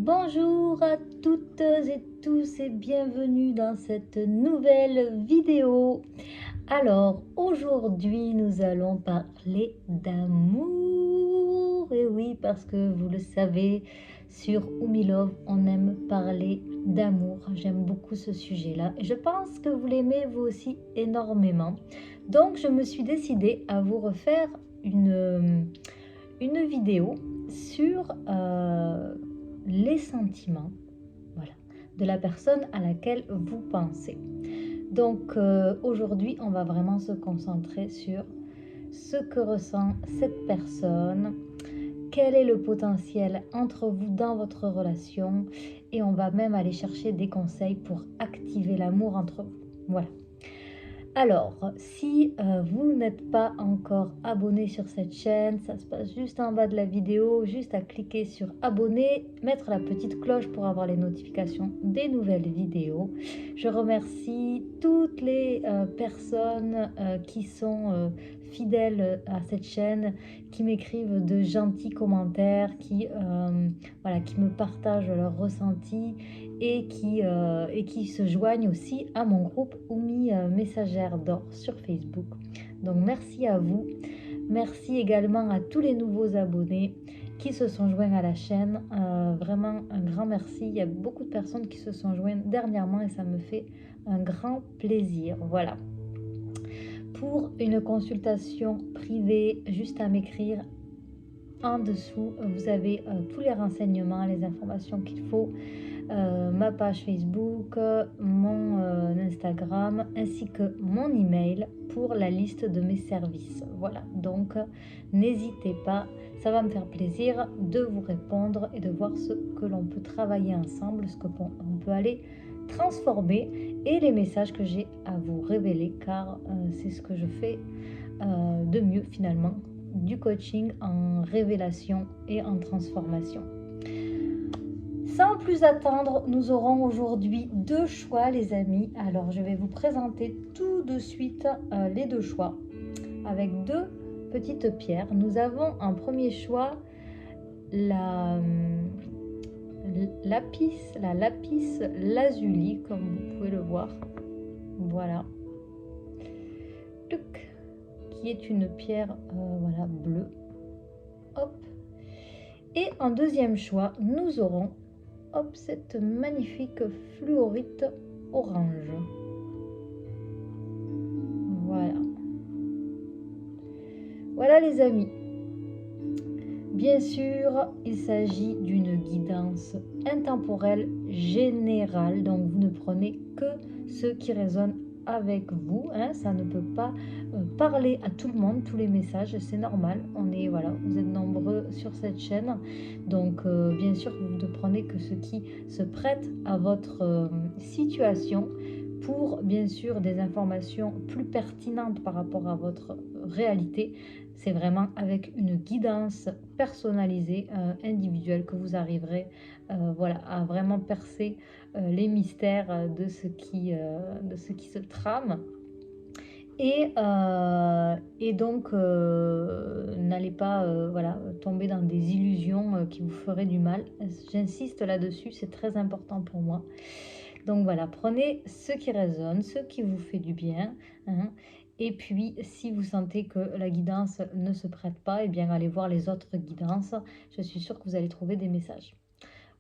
Bonjour à toutes et tous et bienvenue dans cette nouvelle vidéo. Alors aujourd'hui nous allons parler d'amour. Et oui, parce que vous le savez, sur Oumilove on aime parler d'amour. J'aime beaucoup ce sujet-là et je pense que vous l'aimez vous aussi énormément. Donc je me suis décidée à vous refaire une vidéo sur les sentiments, voilà, de la personne à laquelle vous pensez. Donc aujourd'hui, on va vraiment se concentrer sur ce que ressent cette personne, quel est le potentiel entre vous dans votre relation, et on va même aller chercher des conseils pour activer l'amour entre vous. Voilà. Alors, si vous n'êtes pas encore abonné sur cette chaîne, ça se passe juste en bas de la vidéo, juste à cliquer sur abonner, mettre la petite cloche pour avoir les notifications des nouvelles vidéos. Je remercie toutes les personnes qui sont fidèles à cette chaîne, qui m'écrivent de gentils commentaires, voilà, qui me partagent leurs ressentis et qui se joignent aussi à mon groupe Oumi Messagère d'Or sur Facebook. Donc merci à vous. Merci également à tous les nouveaux abonnés qui se sont joints à la chaîne. Vraiment un grand merci. Il y a beaucoup de personnes qui se sont jointes dernièrement et ça me fait un grand plaisir. Voilà. Pour une consultation privée, juste à m'écrire en dessous. Vous avez tous les renseignements, les informations qu'il faut. Ma page Facebook, mon Instagram ainsi que mon email pour la liste de mes services. Voilà, donc n'hésitez pas, ça va me faire plaisir de vous répondre et de voir ce que l'on peut travailler ensemble, ce qu'on peut aller transformer et les messages que j'ai à vous révéler, car c'est ce que je fais de mieux finalement, du coaching en révélation et en transformation. Sans plus attendre, nous aurons aujourd'hui deux choix les amis. Alors je vais vous présenter tout de suite les deux choix avec deux petites pierres. Nous avons en premier choix la lapis lazuli, comme vous pouvez le voir. Voilà. Qui est une pierre voilà, bleue. Hop. Et en deuxième choix, nous aurons cette magnifique fluorite orange. Voilà. Voilà les amis. Bien sûr, il s'agit d'une guidance intemporelle générale, donc vous ne prenez que ce qui résonne avec vous, hein. Ça ne peut pas parler à tout le monde, tous les messages, c'est normal. Voilà, vous êtes nombreux sur cette chaîne, donc bien sûr vous ne prenez que ce qui se prête à votre situation, pour bien sûr des informations plus pertinentes par rapport à votre réalité. C'est vraiment avec une guidance personnalisée, individuelle, que vous arriverez voilà, à vraiment percer les mystères de ce qui se trame. Et donc, n'allez pas voilà, tomber dans des illusions qui vous feraient du mal. J'insiste là-dessus, c'est très important pour moi. Donc voilà, prenez ce qui résonne, ce qui vous fait du bien, hein. Et puis, si vous sentez que la guidance ne se prête pas, eh bien, allez voir les autres guidances. Je suis sûre que vous allez trouver des messages.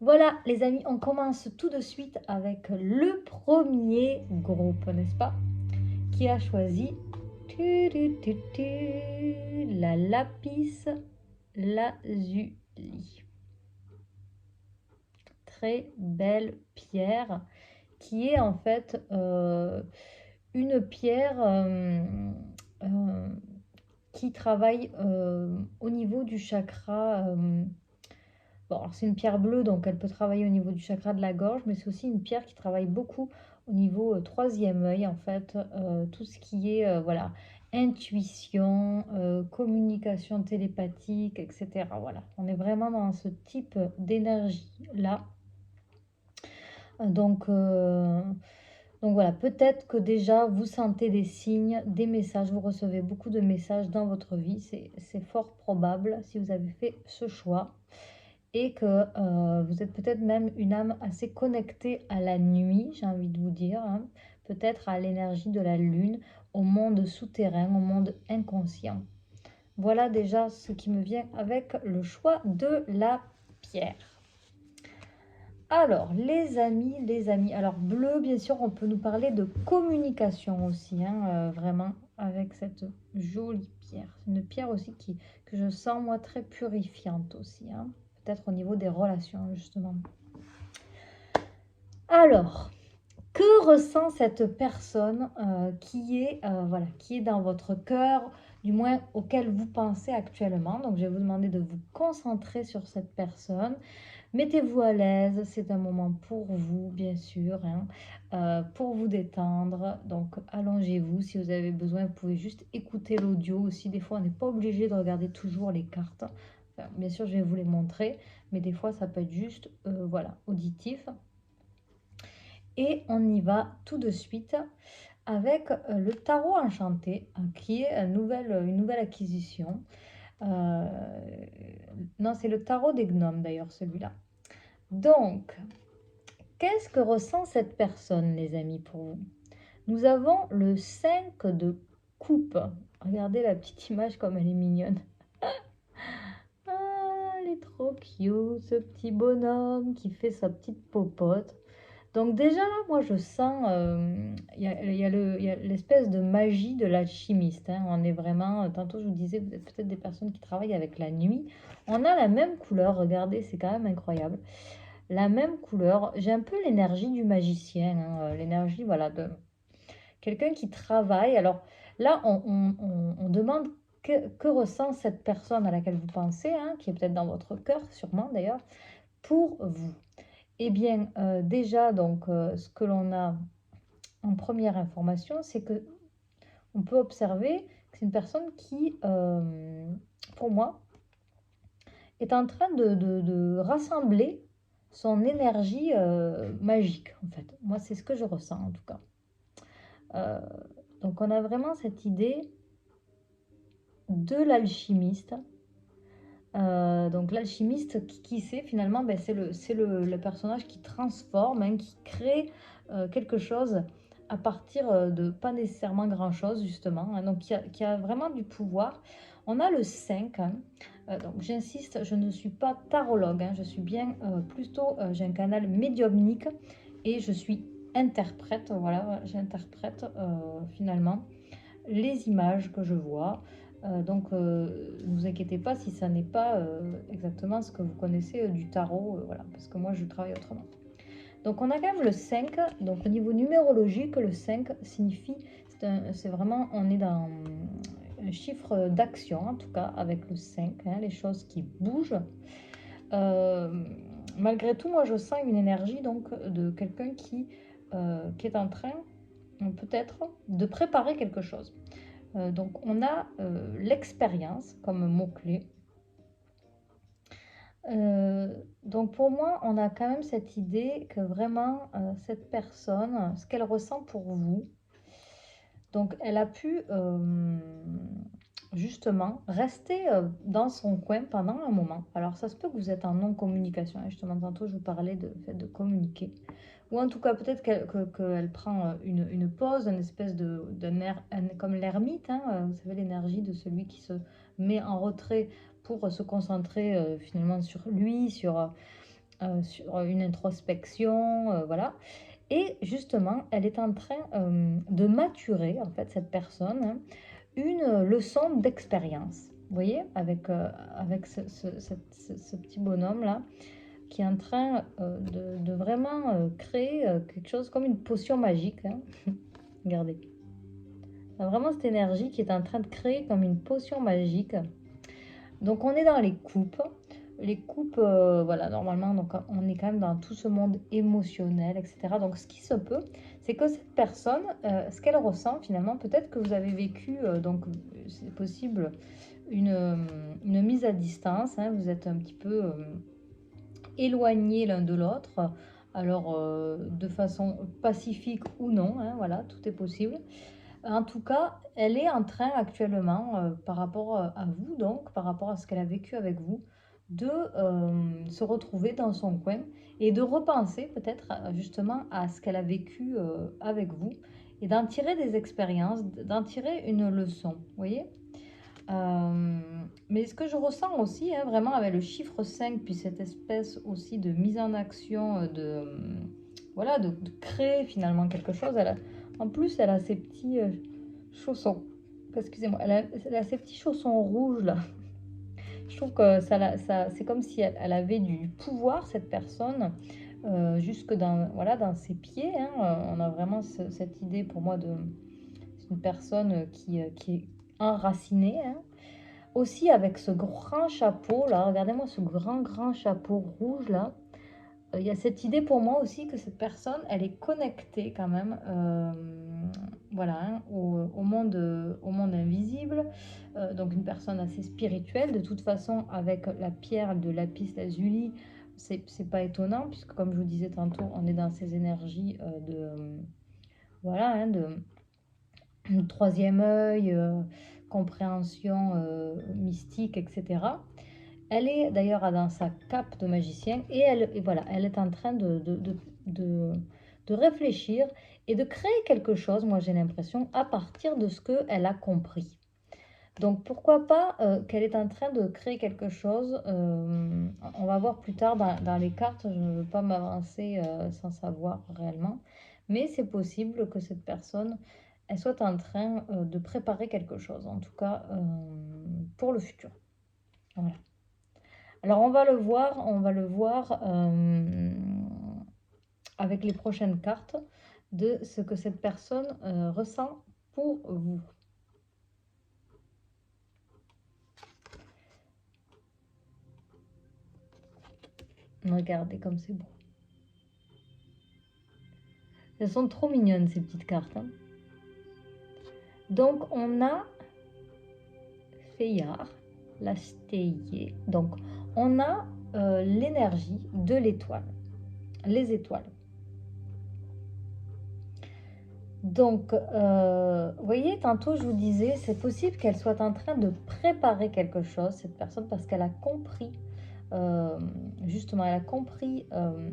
Voilà, les amis, on commence tout de suite avec le premier groupe, n'est-ce pas? Qui a choisi la lapis lazuli. Très belle pierre qui est en fait une pierre qui travaille au niveau du chakra. Bon, alors c'est une pierre bleue, donc elle peut travailler au niveau du chakra de la gorge, mais c'est aussi une pierre qui travaille beaucoup au niveau troisième œil, en fait, tout ce qui est voilà, intuition, communication télépathique, etc. Voilà, on est vraiment dans ce type d'énergie-là. Donc voilà, peut-être que déjà vous sentez des signes, des messages, vous recevez beaucoup de messages dans votre vie, c'est fort probable si vous avez fait ce choix. et que vous êtes peut-être même une âme assez connectée à la nuit, j'ai envie de vous dire, hein, peut-être à l'énergie de la lune, au monde souterrain, au monde inconscient. Voilà déjà ce qui me vient avec le choix de la pierre. Alors, les amis, alors bleu, bien sûr, on peut nous parler de communication aussi, hein, vraiment, avec cette jolie pierre. C'est une pierre aussi que je sens, moi, très purifiante aussi, hein, peut-être au niveau des relations, justement. Alors, que ressent cette personne voilà, qui est dans votre cœur, du moins auquel vous pensez actuellement? Donc, je vais vous demander de vous concentrer sur cette personne. Mettez-vous à l'aise, c'est un moment pour vous, bien sûr, hein, pour vous détendre. Donc, allongez-vous. Si vous avez besoin, vous pouvez juste écouter l'audio aussi. Des fois, on n'est pas obligé de regarder toujours les cartes. Enfin, bien sûr, je vais vous les montrer, mais des fois, ça peut être juste, voilà, auditif. Et on y va tout de suite avec le tarot enchanté, qui est une nouvelle acquisition. Euh, non, c'est le tarot des gnomes d'ailleurs, celui-là. Donc, qu'est-ce que ressent cette personne, les amis, pour vous? Nous avons le 5 de coupe. Regardez la petite image comme elle est mignonne. Ah, elle est trop cute, ce petit bonhomme qui fait sa petite popote. Donc déjà là, moi je sens, il y a l'espèce de magie de l'alchimiste, hein. On est vraiment, tantôt je vous disais, vous êtes peut-être des personnes qui travaillent avec la nuit. On a la même couleur, regardez, c'est quand même incroyable. La même couleur, j'ai un peu l'énergie du magicien, hein, l'énergie voilà, de quelqu'un qui travaille. Alors là, on demande que ressent cette personne à laquelle vous pensez, hein, qui est peut-être dans votre cœur, sûrement d'ailleurs, pour vous. Eh bien, déjà, donc, ce que l'on a en première information, c'est que on peut observer que c'est une personne qui, pour moi, est en train de rassembler son énergie magique, en fait. Moi, c'est ce que je ressens, en tout cas. Euh, donc, on a vraiment cette idée de l'alchimiste. Donc, l'alchimiste, qui c'est finalement? Ben, c'est le personnage qui transforme, hein, qui crée quelque chose à partir de pas nécessairement grand-chose, justement, hein, donc qui a vraiment du pouvoir. On a le 5, hein. Donc j'insiste, je ne suis pas tarologue, hein, je suis bien plutôt, j'ai un canal médiumnique et je suis interprète, voilà, j'interprète finalement les images que je vois. Donc, ne vous inquiétez pas si ça n'est pas exactement ce que vous connaissez du tarot, voilà, parce que moi je travaille autrement. Donc, on a quand même le 5. Donc, au niveau numérologique, le 5 signifie, c'est vraiment, on est dans un chiffre d'action, en tout cas, avec le 5, hein, les choses qui bougent. Malgré tout, moi je sens une énergie donc de quelqu'un qui est en train peut-être de préparer quelque chose. Donc on a l'expérience comme mot-clé. Donc pour moi, on a quand même cette idée que vraiment cette personne, ce qu'elle ressent pour vous, donc elle a pu justement rester dans son coin pendant un moment. Alors ça se peut que vous êtes en non-communication, hein. Justement, tantôt je vous parlais de fait de communiquer. Ou en tout cas, peut-être qu'elle prend une pause, une espèce comme l'ermite, hein, vous savez, l'énergie de celui qui se met en retrait pour se concentrer finalement sur lui, sur une introspection, voilà. Et justement, elle est en train de maturer, en fait, cette personne, hein, une leçon d'expérience. Vous voyez, avec ce petit bonhomme-là, qui est en train de vraiment créer quelque chose comme une potion magique, hein. Regardez. Il y a vraiment cette énergie qui est en train de créer comme une potion magique. Donc on est dans les coupes. Les coupes, voilà, normalement, donc on est quand même dans tout ce monde émotionnel, etc. Donc ce qui se peut, c'est que cette personne, ce qu'elle ressent finalement, peut-être que vous avez vécu, donc c'est possible, une mise à distance, hein. Vous êtes un petit peu éloignés l'un de l'autre, alors de façon pacifique ou non, hein, voilà, tout est possible. En tout cas, elle est en train actuellement, par rapport à vous, donc par rapport à ce qu'elle a vécu avec vous, de se retrouver dans son coin et de repenser peut-être justement à ce qu'elle a vécu avec vous et d'en tirer des expériences, d'en tirer une leçon, vous voyez. Mais ce que je ressens aussi, hein, vraiment avec le chiffre 5 puis cette espèce aussi de mise en action, voilà, de créer finalement quelque chose. En plus, elle a ses petits chaussons. Excusez-moi, elle a ses petits chaussons rouges là. Je trouve que c'est comme si elle avait du pouvoir, cette personne, jusque dans, voilà, dans ses pieds. Hein. On a vraiment cette idée pour moi de c'est une personne qui est enracinée. Hein. Aussi avec ce grand chapeau là, regardez-moi ce grand chapeau rouge là. Il y a cette idée pour moi aussi que cette personne, elle est connectée quand même, voilà, hein, au monde invisible. Donc une personne assez spirituelle. De toute façon, avec la pierre de lapis lazuli, c'est pas étonnant puisque comme je vous disais tantôt, on est dans ces énergies voilà, hein, de troisième œil, compréhension mystique, etc. Elle est d'ailleurs dans sa cape de magicien et voilà, elle est en train de, de réfléchir et de créer quelque chose, moi j'ai l'impression, à partir de ce qu'elle a compris. Donc pourquoi pas qu'elle est en train de créer quelque chose, on va voir plus tard dans les cartes, je ne veux pas m'avancer sans savoir réellement, mais c'est possible que cette personne, elle soit en train de préparer quelque chose, en tout cas pour le futur. Voilà. Alors on va le voir avec les prochaines cartes de ce que cette personne ressent pour vous. Regardez comme c'est beau. Elles sont trop mignonnes ces petites cartes. Hein. Donc on a Fayard, la Steyé. Donc on a l'énergie de l'étoile, les étoiles. Donc, vous voyez, tantôt je vous disais, c'est possible qu'elle soit en train de préparer quelque chose, cette personne, parce qu'elle a compris, justement, elle a compris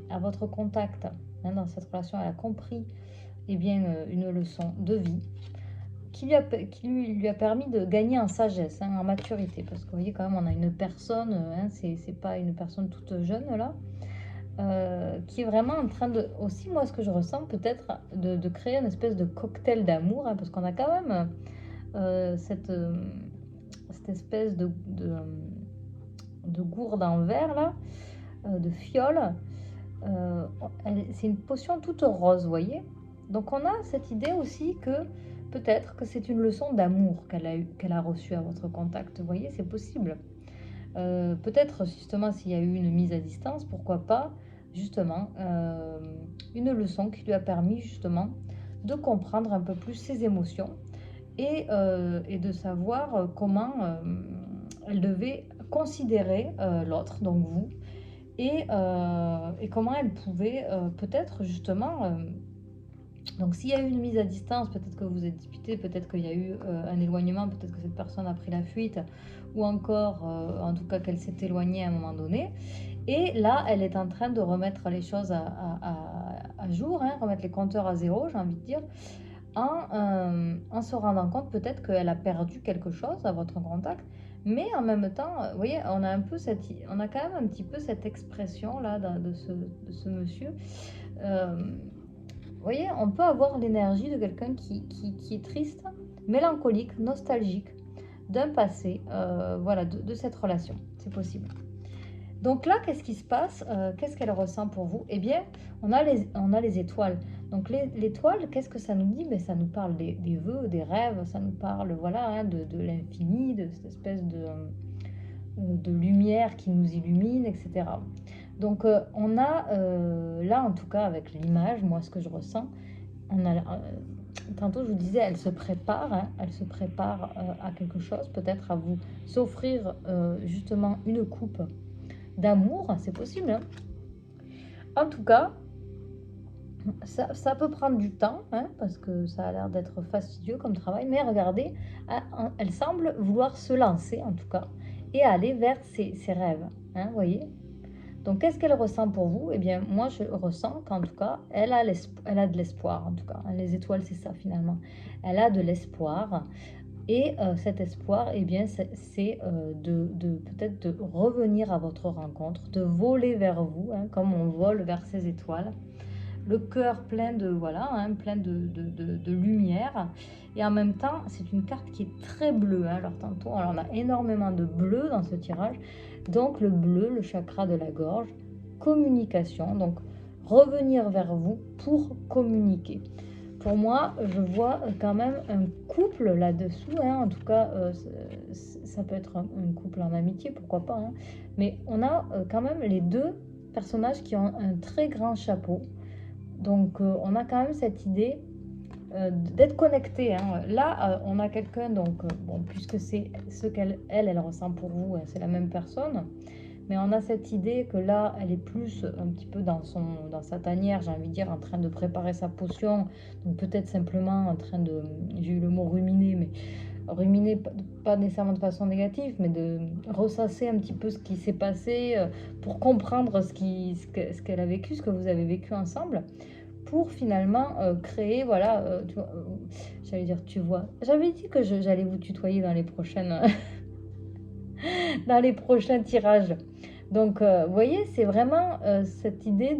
à votre contact, hein, dans cette relation, elle a compris eh bien, une leçon de vie qui lui a permis de gagner en sagesse, hein, en maturité. Parce que vous voyez, quand même, on a une personne, hein, c'est pas une personne toute jeune là. Qui est vraiment en train de, aussi moi ce que je ressens peut-être, de créer une espèce de cocktail d'amour, hein, parce qu'on a quand même cette espèce de gourde en verre là, de fiole. C'est une potion toute rose, vous voyez. Donc on a cette idée aussi que peut-être que c'est une leçon d'amour qu'elle a reçue à votre contact, vous voyez, c'est possible. Peut-être justement s'il y a eu une mise à distance, pourquoi pas justement une leçon qui lui a permis justement de comprendre un peu plus ses émotions et de savoir comment elle devait considérer l'autre, donc vous, et comment elle pouvait peut-être justement... donc s'il y a eu une mise à distance, peut-être que vous êtes disputé, peut-être qu'il y a eu un éloignement, peut-être que cette personne a pris la fuite, ou encore en tout cas qu'elle s'est éloignée à un moment donné. Et là, elle est en train de remettre les choses à jour, hein, remettre les compteurs à zéro, j'ai envie de dire, en se rendant compte peut-être qu'elle a perdu quelque chose à votre contact. Mais en même temps, vous voyez, on a on a quand même un petit peu cette expression là de ce monsieur. Vous voyez, on peut avoir l'énergie de quelqu'un qui est triste, mélancolique, nostalgique d'un passé, voilà, de cette relation. C'est possible. Donc là, qu'est-ce qui se passe? Qu'est-ce qu'elle ressent pour vous? Eh bien, on a les étoiles. Donc l'étoile, qu'est-ce que ça nous dit? Mais ça nous parle des vœux, des rêves, ça nous parle voilà, hein, de l'infini, de cette espèce de lumière qui nous illumine, etc. Donc on a là, en tout cas avec l'image, moi ce que je ressens, on a, tantôt je vous disais, elle se prépare, hein, elle se prépare à quelque chose, peut-être à vous s'offrir justement une coupe d'amour, c'est possible. Hein. En tout cas, ça peut prendre du temps, hein, parce que ça a l'air d'être fastidieux comme travail, mais regardez, elle semble vouloir se lancer en tout cas, et aller vers ses rêves. hein, vous voyez. Donc, qu'est-ce qu'elle ressent pour vous? Eh bien, moi, je ressens qu'en tout cas, elle a de l'espoir, en tout cas. Les étoiles, c'est ça, finalement. Elle a de l'espoir. Et cet espoir, eh bien, c'est de peut-être de revenir à votre rencontre, de voler vers vous, hein, comme on vole vers ces étoiles. Le cœur plein de, voilà, hein, plein de lumière. Et en même temps, c'est une carte qui est très bleue. Hein. Alors, tantôt, on a énormément de bleu dans ce tirage. Donc, le bleu, le chakra de la gorge, communication. Donc, revenir vers vous pour communiquer. Pour moi, je vois quand même un couple là-dessous. Hein. En tout cas, ça peut être un couple en amitié, pourquoi pas. Hein. Mais on a quand même les deux personnages qui ont un très grand chapeau. Donc, on a quand même cette idée d'être connecté. Hein. Là, on a quelqu'un, donc, bon, puisque c'est ce elle ressent pour vous, hein, c'est la même personne. Mais on a cette idée que là, elle est plus un petit peu dans sa tanière, j'ai envie de dire, en train de préparer sa potion. Donc peut-être simplement en train de, j'ai eu le mot ruminer, mais ruminer pas nécessairement de façon négative, mais de ressasser un petit peu ce qui s'est passé pour comprendre ce qu'elle a vécu, ce que vous avez vécu ensemble, pour finalement créer, voilà, j'allais dire, tu vois. J'avais dit que j'allais vous tutoyer dans les prochaines... dans les prochains tirages. Donc, vous voyez, c'est vraiment cette idée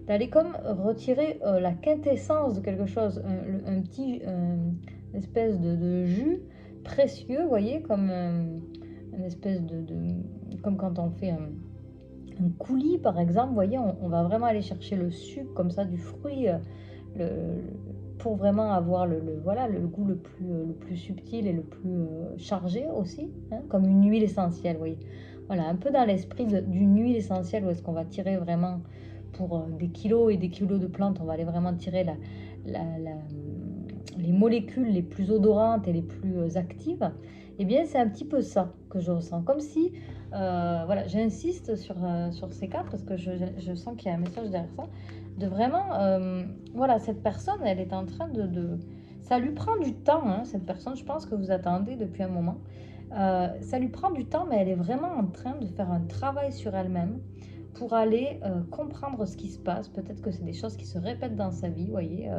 d'aller comme retirer la quintessence de quelque chose, un petit espèce de jus précieux, vous voyez, comme une espèce comme quand on fait un coulis, par exemple, vous voyez, on va vraiment aller chercher le sucre comme ça du fruit, le, pour vraiment avoir voilà, le goût le plus subtil et le plus chargé aussi, hein, comme une huile essentielle, vous voyez. Voilà, un peu dans l'esprit d'une huile essentielle où est-ce qu'on va tirer vraiment pour des kilos et des kilos de plantes, on va aller vraiment tirer les molécules les plus odorantes et les plus actives. Eh bien, c'est un petit peu ça que je ressens. Comme si, voilà, j'insiste sur ces cartes parce que je sens qu'il y a un message derrière ça. De vraiment, voilà, cette personne, elle est en train ça lui prend du temps, hein, cette personne, je pense que vous attendez depuis un moment. Ça lui prend du temps, mais elle est vraiment en train de faire un travail sur elle-même pour aller comprendre ce qui se passe. Peut-être que c'est des choses qui se répètent dans sa vie, vous voyez,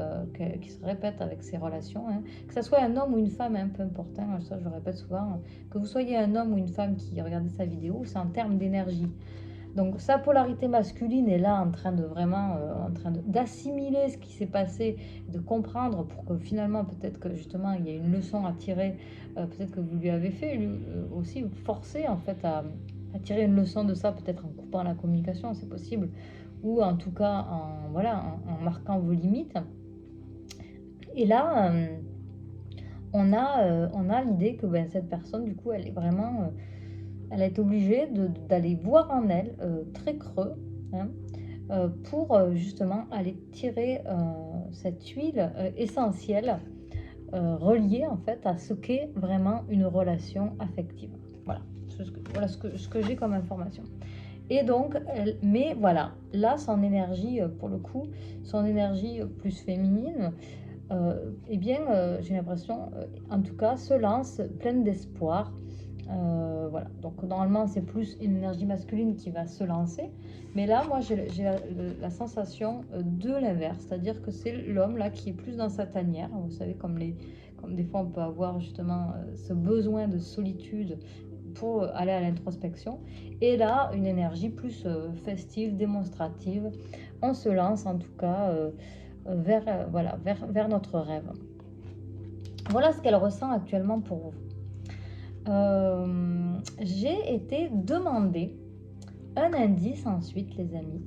qui se répètent avec ses relations. Hein. Que ce soit un homme ou une femme, hein, peu importe, hein, ça je le répète souvent, que vous soyez un homme ou une femme qui regardez sa vidéo, c'est en termes d'énergie. Donc sa polarité masculine est là en train de vraiment d'assimiler ce qui s'est passé, de comprendre pour que finalement peut-être que justement il y a une leçon à tirer, peut-être que vous lui avez fait lui, aussi forcer en fait à tirer une leçon de ça, peut-être en coupant la communication, c'est possible, ou en tout cas en marquant vos limites. Et là, on a l'idée que cette personne, du coup, elle est vraiment... elle est obligée d'aller voir en elle, très creux, hein, pour justement aller tirer cette huile essentielle reliée en fait à ce qu'est vraiment une relation affective. Voilà, voilà ce que j'ai comme information. Et donc, mais voilà, là, son énergie, pour le coup, son énergie plus féminine, eh bien, j'ai l'impression, en tout cas, se lance pleine d'espoir. Voilà, donc normalement c'est plus une énergie masculine qui va se lancer, mais là moi j'ai la sensation de l'inverse, c'est-à-dire que c'est l'homme là qui est plus dans sa tanière, vous savez, comme des fois on peut avoir justement ce besoin de solitude pour aller à l'introspection, et là une énergie plus festive, démonstrative, on se lance en tout cas voilà, vers notre rêve. Voilà ce qu'elle ressent actuellement pour vous. J'ai été demander un indice ensuite, les amis,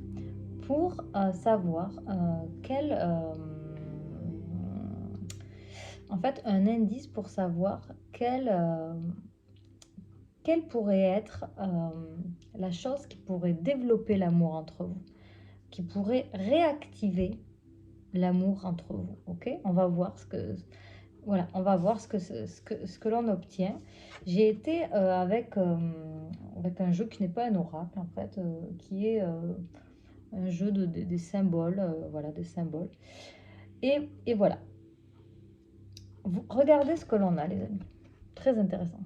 pour savoir en fait, un indice pour savoir quelle pourrait être la chose qui pourrait développer l'amour entre vous, qui pourrait réactiver l'amour entre vous. Ok, on va voir voilà, on va voir ce que l'on obtient. J'ai été avec un jeu qui n'est pas un oracle, en fait, qui est un jeu des symboles, voilà, des symboles. Et voilà. Regardez ce que l'on a, les amis. Très intéressant.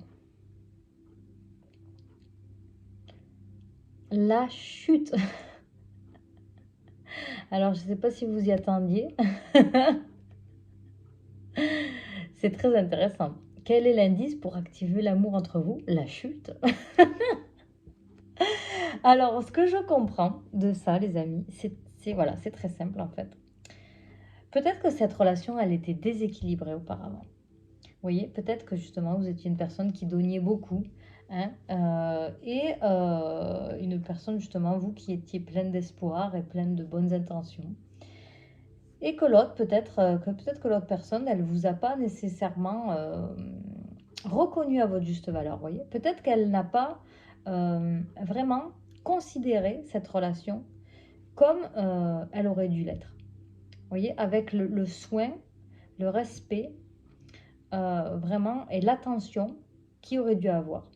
La chute. Alors, je ne sais pas si vous y attendiez. C'est très intéressant. Quel est l'indice pour activer l'amour entre vous? La chute. Alors, ce que je comprends de ça, les amis, voilà, c'est très simple en fait. Peut-être que cette relation, elle était déséquilibrée auparavant. Vous voyez, peut-être que justement, vous étiez une personne qui donniez beaucoup, hein, et une personne justement, vous qui étiez pleine d'espoir et pleine de bonnes intentions. Et que l'autre, peut-être que l'autre personne, elle vous a pas nécessairement reconnu à votre juste valeur, vous voyez. Peut-être qu'elle n'a pas vraiment considéré cette relation comme elle aurait dû l'être. Vous voyez, avec le soin, le respect, vraiment, et l'attention qu'il aurait dû avoir.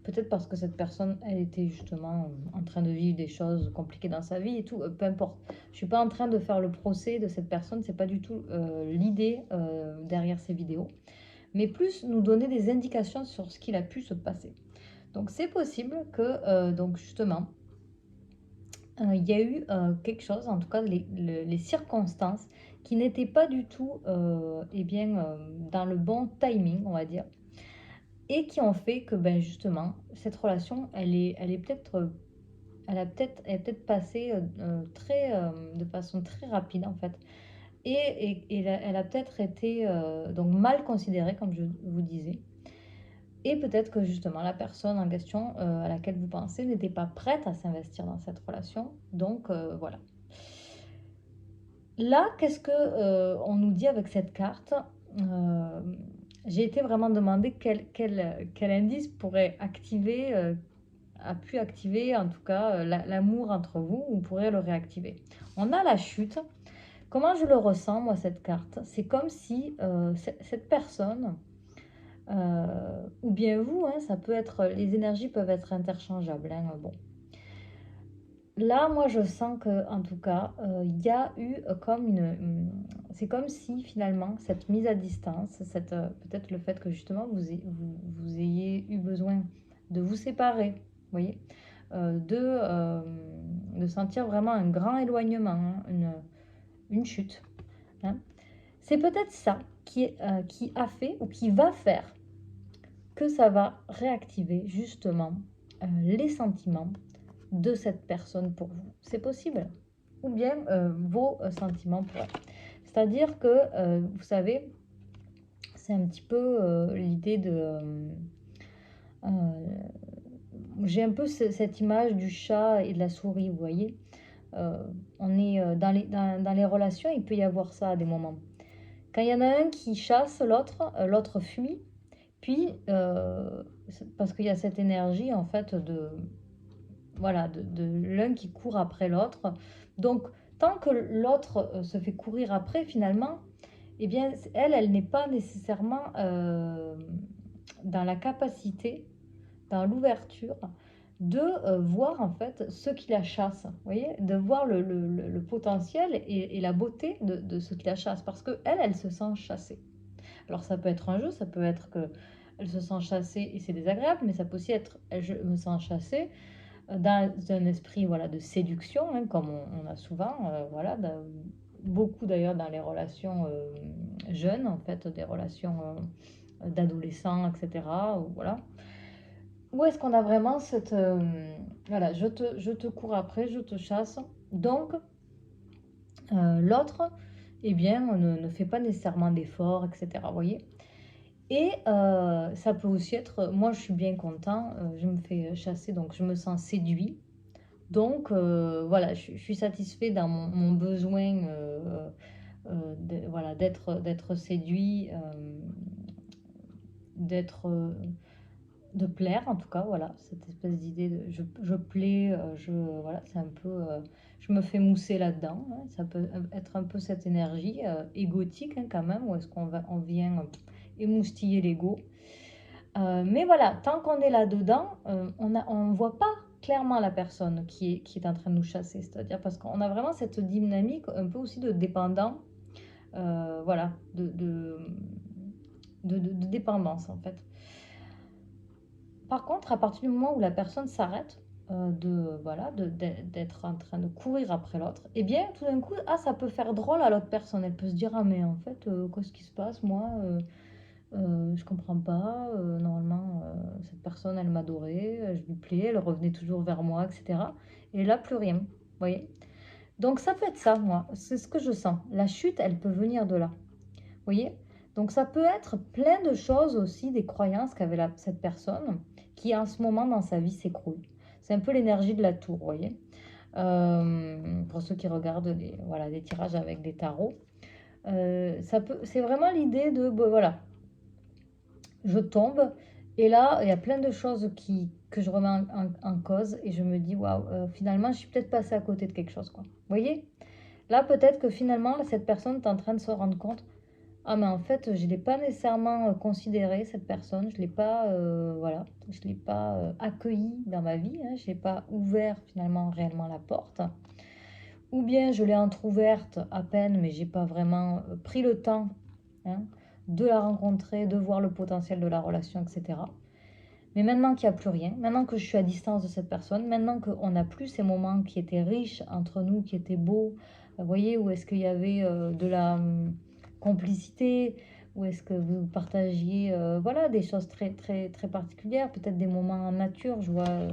Peut-être parce que cette personne, elle était justement en train de vivre des choses compliquées dans sa vie et tout, peu importe. Je suis pas en train de faire le procès de cette personne, c'est pas du tout l'idée derrière ces vidéos, mais plus nous donner des indications sur ce qu'il a pu se passer. Donc c'est possible que, donc justement, il y a eu quelque chose, en tout cas les circonstances, qui n'étaient pas du tout eh bien, dans le bon timing, on va dire, et qui ont fait que ben, justement, cette relation, elle est peut-être, elle est peut-être passée de façon très rapide en fait. Elle a peut-être été donc mal considérée, comme je vous disais. Et peut-être que justement la personne en question à laquelle vous pensez n'était pas prête à s'investir dans cette relation. Donc voilà. Là, qu'est-ce que on nous dit avec cette carte? Euh, j'ai été vraiment demandé quel indice pourrait activer, a pu activer en tout cas l'amour entre vous, ou pourrait le réactiver. On a la chute. Comment je le ressens, moi, cette carte? C'est comme si cette personne, ou bien vous, hein, ça peut être, les énergies peuvent être interchangeables, hein, bon. Là, moi, je sens que, en tout cas, il y a eu comme c'est comme si finalement cette mise à distance, peut-être le fait que justement vous ayez eu besoin de vous séparer, vous voyez, de sentir vraiment un grand éloignement, hein, une chute, hein. C'est peut-être ça qui a fait ou qui va faire que ça va réactiver justement les sentiments de cette personne pour vous. C'est possible. Ou bien vos sentiments pour elle. C'est-à-dire que, vous savez, c'est un petit peu l'idée de... euh, j'ai un peu cette image du chat et de la souris, vous voyez. Euh, on est dans les relations, il peut y avoir ça à des moments. Quand il y en a un qui chasse l'autre, l'autre fuit. Puis, parce qu'il y a cette énergie en fait voilà, de l'un qui court après l'autre. Donc, tant que l'autre se fait courir après, finalement, eh bien, elle n'est pas nécessairement dans la capacité, dans l'ouverture, de voir en fait ce qui la chasse, vous voyez, de voir le potentiel et la beauté de ce qui la chasse, parce que elle se sent chassée. Alors ça peut être un jeu, ça peut être que elle se sent chassée et c'est désagréable, mais ça peut aussi être je me sens chassée dans un esprit voilà, de séduction, hein, comme on a souvent, voilà, beaucoup d'ailleurs dans les relations jeunes, en fait, des relations d'adolescents, etc. Voilà. Où est-ce qu'on a vraiment cette... voilà, je te cours après, je te chasse. Donc, l'autre, eh bien, ne fait pas nécessairement d'efforts, etc. Vous voyez. Et ça peut aussi être, moi je suis bien content, je me fais chasser, donc je me sens séduit. Donc voilà, je suis satisfait dans mon besoin voilà, d'être séduit, d'être, de plaire en tout cas, voilà, cette espèce d'idée de je plais, voilà, c'est un peu, je me fais mousser là-dedans, hein. Ça peut être un peu cette énergie égotique hein, quand même, où est-ce on vient émoustiller l'ego. Mais voilà, tant qu'on est là-dedans, on voit pas clairement la personne qui est en train de nous chasser. C'est-à-dire parce qu'on a vraiment cette dynamique un peu aussi de dépendant, voilà, de dépendance en fait. Par contre, à partir du moment où la personne s'arrête, voilà, d'être en train de courir après l'autre, et bien tout d'un coup, ah, ça peut faire drôle à l'autre personne. Elle peut se dire, ah mais en fait, qu'est-ce qui se passe, moi je comprends pas, normalement, cette personne, elle m'adorait, je lui plais, elle revenait toujours vers moi, etc. Et là, plus rien, vous voyez. Donc ça peut être ça, moi, c'est ce que je sens. La chute, elle peut venir de là, vous voyez. Donc ça peut être plein de choses aussi, des croyances qu'avait cette personne, qui en ce moment dans sa vie s'écroule. C'est un peu l'énergie de la tour, vous voyez. Pour ceux qui regardent voilà, des tirages avec des tarots. C'est vraiment l'idée de, voilà, je tombe et là, il y a plein de choses que je remets en cause et je me dis, waouh, finalement, je suis peut-être passée à côté de quelque chose, quoi. Vous voyez? Là, peut-être que finalement, cette personne est en train de se rendre compte, ah, mais en fait, je ne l'ai pas nécessairement considérée, cette personne, je ne l'ai pas, voilà, je l'ai pas accueillie dans ma vie, hein, je n'ai pas ouvert finalement réellement la porte. Ou bien je l'ai entrouverte à peine, mais j'ai pas vraiment pris le temps, hein, de la rencontrer, de voir le potentiel de la relation, etc. Mais maintenant qu'il n'y a plus rien, maintenant que je suis à distance de cette personne, maintenant qu'on n'a plus ces moments qui étaient riches entre nous, qui étaient beaux, vous voyez, où est-ce qu'il y avait de la complicité, où est-ce que vous partagiez voilà, des choses très, très, très particulières, peut-être des moments en nature, je vois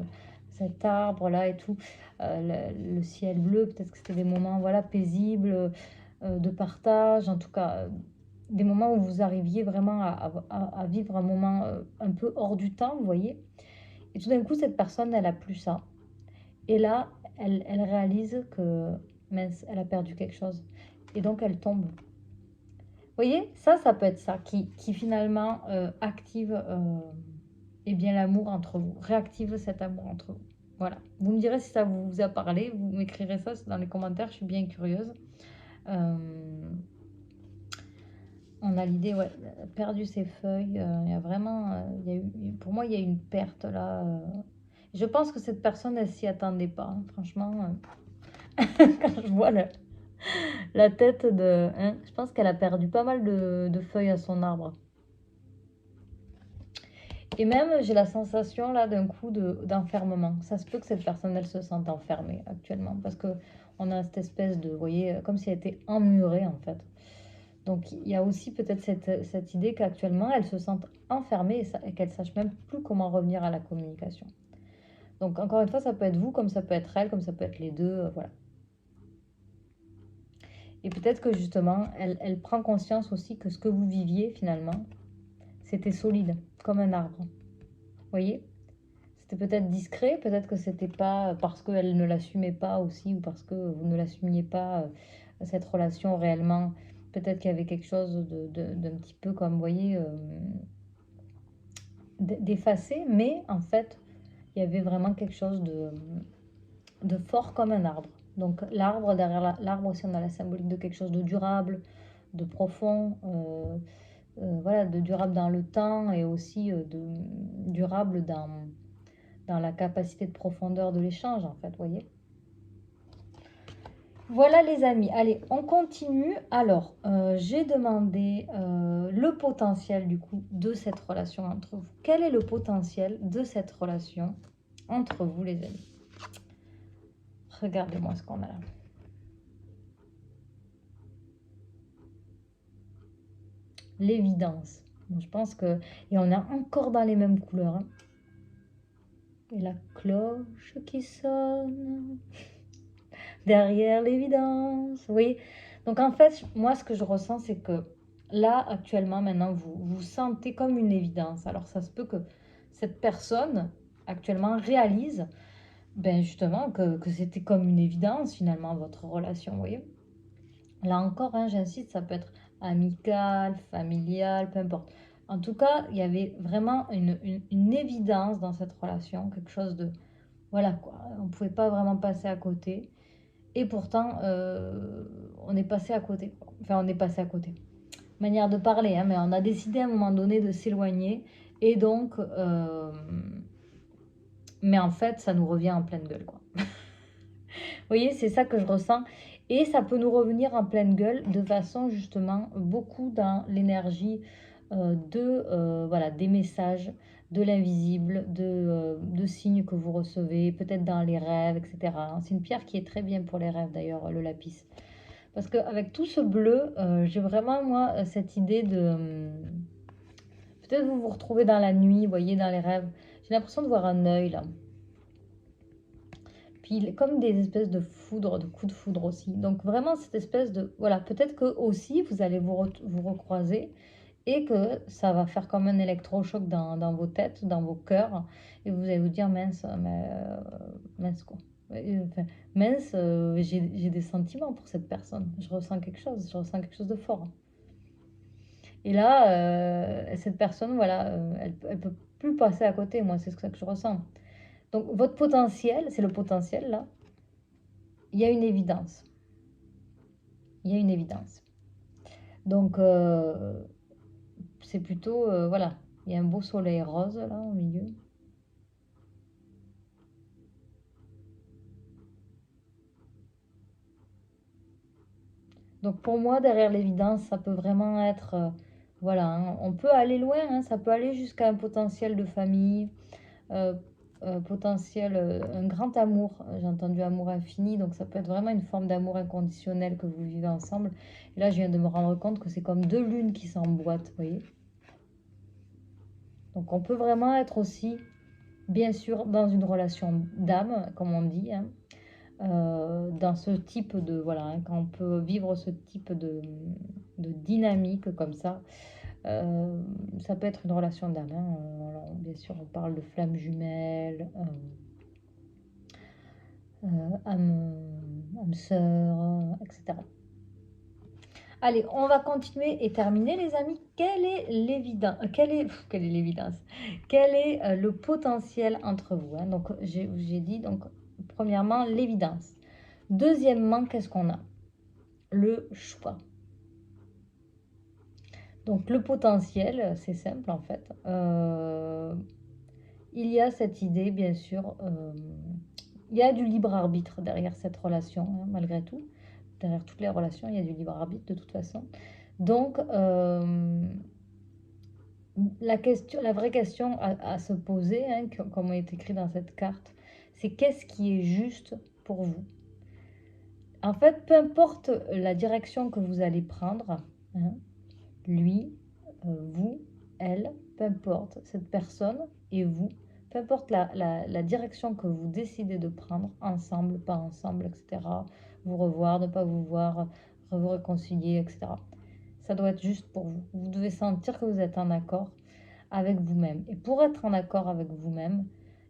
cet arbre-là et tout, le ciel bleu, peut-être que c'était des moments voilà, paisibles, de partage, en tout cas des moments où vous arriviez vraiment à vivre un moment un peu hors du temps, vous voyez. Et tout d'un coup, cette personne, elle a plus ça. Et là, elle réalise que, mince, elle a perdu quelque chose. Et donc, elle tombe. Vous voyez, ça peut être ça qui finalement active eh bien, l'amour entre vous, réactive cet amour entre vous. Voilà. Vous me direz si ça vous a parlé, vous m'écrirez ça dans les commentaires, je suis bien curieuse. Euh, On a l'idée, ouais, perdu ses feuilles. Il y a vraiment, pour moi, il y a une perte là. Je pense que cette personne, elle s'y attendait pas, hein, franchement. Quand je vois la tête de, hein, je pense qu'elle a perdu pas mal de feuilles à son arbre. Et même, j'ai la sensation là d'un coup d'enfermement. Ça se peut que cette personne, elle se sente enfermée actuellement, parce que on a cette espèce de, vous voyez, comme si elle était emmurée en fait. Donc il y a aussi peut-être cette idée qu'actuellement, elle se sente enfermée et qu'elle ne sache même plus comment revenir à la communication. Donc encore une fois, ça peut être vous, comme ça peut être elle, comme ça peut être les deux, voilà. Et peut-être que justement, elle prend conscience aussi que ce que vous viviez finalement, c'était solide, comme un arbre. Vous voyez? C'était peut-être discret, peut-être que c'était pas parce qu'elle ne l'assumait pas aussi, ou parce que vous ne l'assumiez pas, cette relation réellement. Peut-être qu'il y avait quelque chose d'un petit peu comme, vous voyez, d'effacé, mais en fait, il y avait vraiment quelque chose de fort comme un arbre. Donc l'arbre, derrière l'arbre aussi, on a la symbolique de quelque chose de durable, de profond, voilà, de durable dans le temps et aussi de durable dans la capacité de profondeur de l'échange, en fait, vous voyez. Voilà les amis, allez, on continue. Alors, j'ai demandé le potentiel du coup de cette relation entre vous. Quel est le potentiel de cette relation entre vous les amis? Regardez-moi ce qu'on a là. L'évidence. Bon, je pense que... Et on est encore dans les mêmes couleurs. Hein. Et la cloche qui sonne derrière l'évidence. Oui. Donc en fait, moi, ce que je ressens, c'est que là, actuellement, maintenant, vous sentez comme une évidence. Alors ça se peut que cette personne, actuellement, réalise ben justement que c'était comme une évidence, finalement, votre relation, vous voyez. Là encore, hein, j'insiste, ça peut être amical, familial, peu importe. En tout cas, il y avait vraiment une évidence dans cette relation, quelque chose de... Voilà quoi, on ne pouvait pas vraiment passer à côté. Et pourtant, on est passé à côté. Enfin, on est passé à côté. Manière de parler, hein, mais on a décidé à un moment donné de s'éloigner. Et donc, mais en fait, ça nous revient en pleine gueule, quoi. Vous voyez, c'est ça que je ressens. Et ça peut nous revenir en pleine gueule de façon justement beaucoup dans l'énergie voilà, des messages, de l'invisible, de signes que vous recevez, peut-être dans les rêves, etc. C'est une pierre qui est très bien pour les rêves d'ailleurs, le lapis. Parce qu'avec tout ce bleu, j'ai vraiment, moi, cette idée de... peut-être vous vous retrouvez dans la nuit, vous voyez, dans les rêves. J'ai l'impression de voir un œil là. Puis comme des espèces de foudre, de coups de foudre aussi. Donc vraiment cette espèce de... Voilà, peut-être que aussi vous allez vous recroiser et que ça va faire comme un électrochoc dans vos têtes, dans vos cœurs. Et vous allez vous dire, mince, mais, mince quoi. Enfin, mince, j'ai des sentiments pour cette personne. Je ressens quelque chose de fort. Et là, cette personne, voilà, elle peut plus passer à côté. Moi, c'est ça que je ressens. Donc, votre potentiel, c'est le potentiel là. Il y a une évidence. Il y a une évidence. Donc, c'est plutôt, voilà, il y a un beau soleil rose là au milieu. Donc pour moi, derrière l'évidence, ça peut vraiment être, voilà, hein, on peut aller loin, hein, ça peut aller jusqu'à un potentiel de famille, euh, potentiel, un grand amour. J'ai entendu amour infini, donc ça peut être vraiment une forme d'amour inconditionnel que vous vivez ensemble. Et là, je viens de me rendre compte que c'est comme deux lunes qui s'emboîtent, vous voyez. Donc on peut vraiment être aussi, bien sûr, dans une relation d'âme, comme on dit, hein, dans ce type de, voilà, hein, quand on peut vivre ce type de dynamique comme ça peut être une relation d'âme, hein. Alors, bien sûr, on parle de flammes jumelles, âme sœur, etc. Allez, on va continuer et terminer, les amis. Quelle est l'évidence? Quelle est l'évidence? Quel est le potentiel entre vous, hein? Donc, j'ai dit, donc, premièrement, l'évidence. Deuxièmement, qu'est-ce qu'on a? Le choix. Donc, le potentiel, c'est simple en fait. Il y a cette idée, bien sûr, il y a du libre arbitre derrière cette relation, hein, malgré tout. Derrière toutes les relations, il y a du libre arbitre de toute façon. Donc, la vraie question à se poser, hein, comme est écrit dans cette carte, c'est qu'est-ce qui est juste pour vous? En fait, peu importe la direction que vous allez prendre, hein, lui, vous, elle, peu importe, cette personne et vous, peu importe la direction que vous décidez de prendre, ensemble, pas ensemble, etc., vous revoir, ne pas vous voir, vous réconcilier, etc. Ça doit être juste pour vous. Vous devez sentir que vous êtes en accord avec vous-même. Et pour être en accord avec vous-même,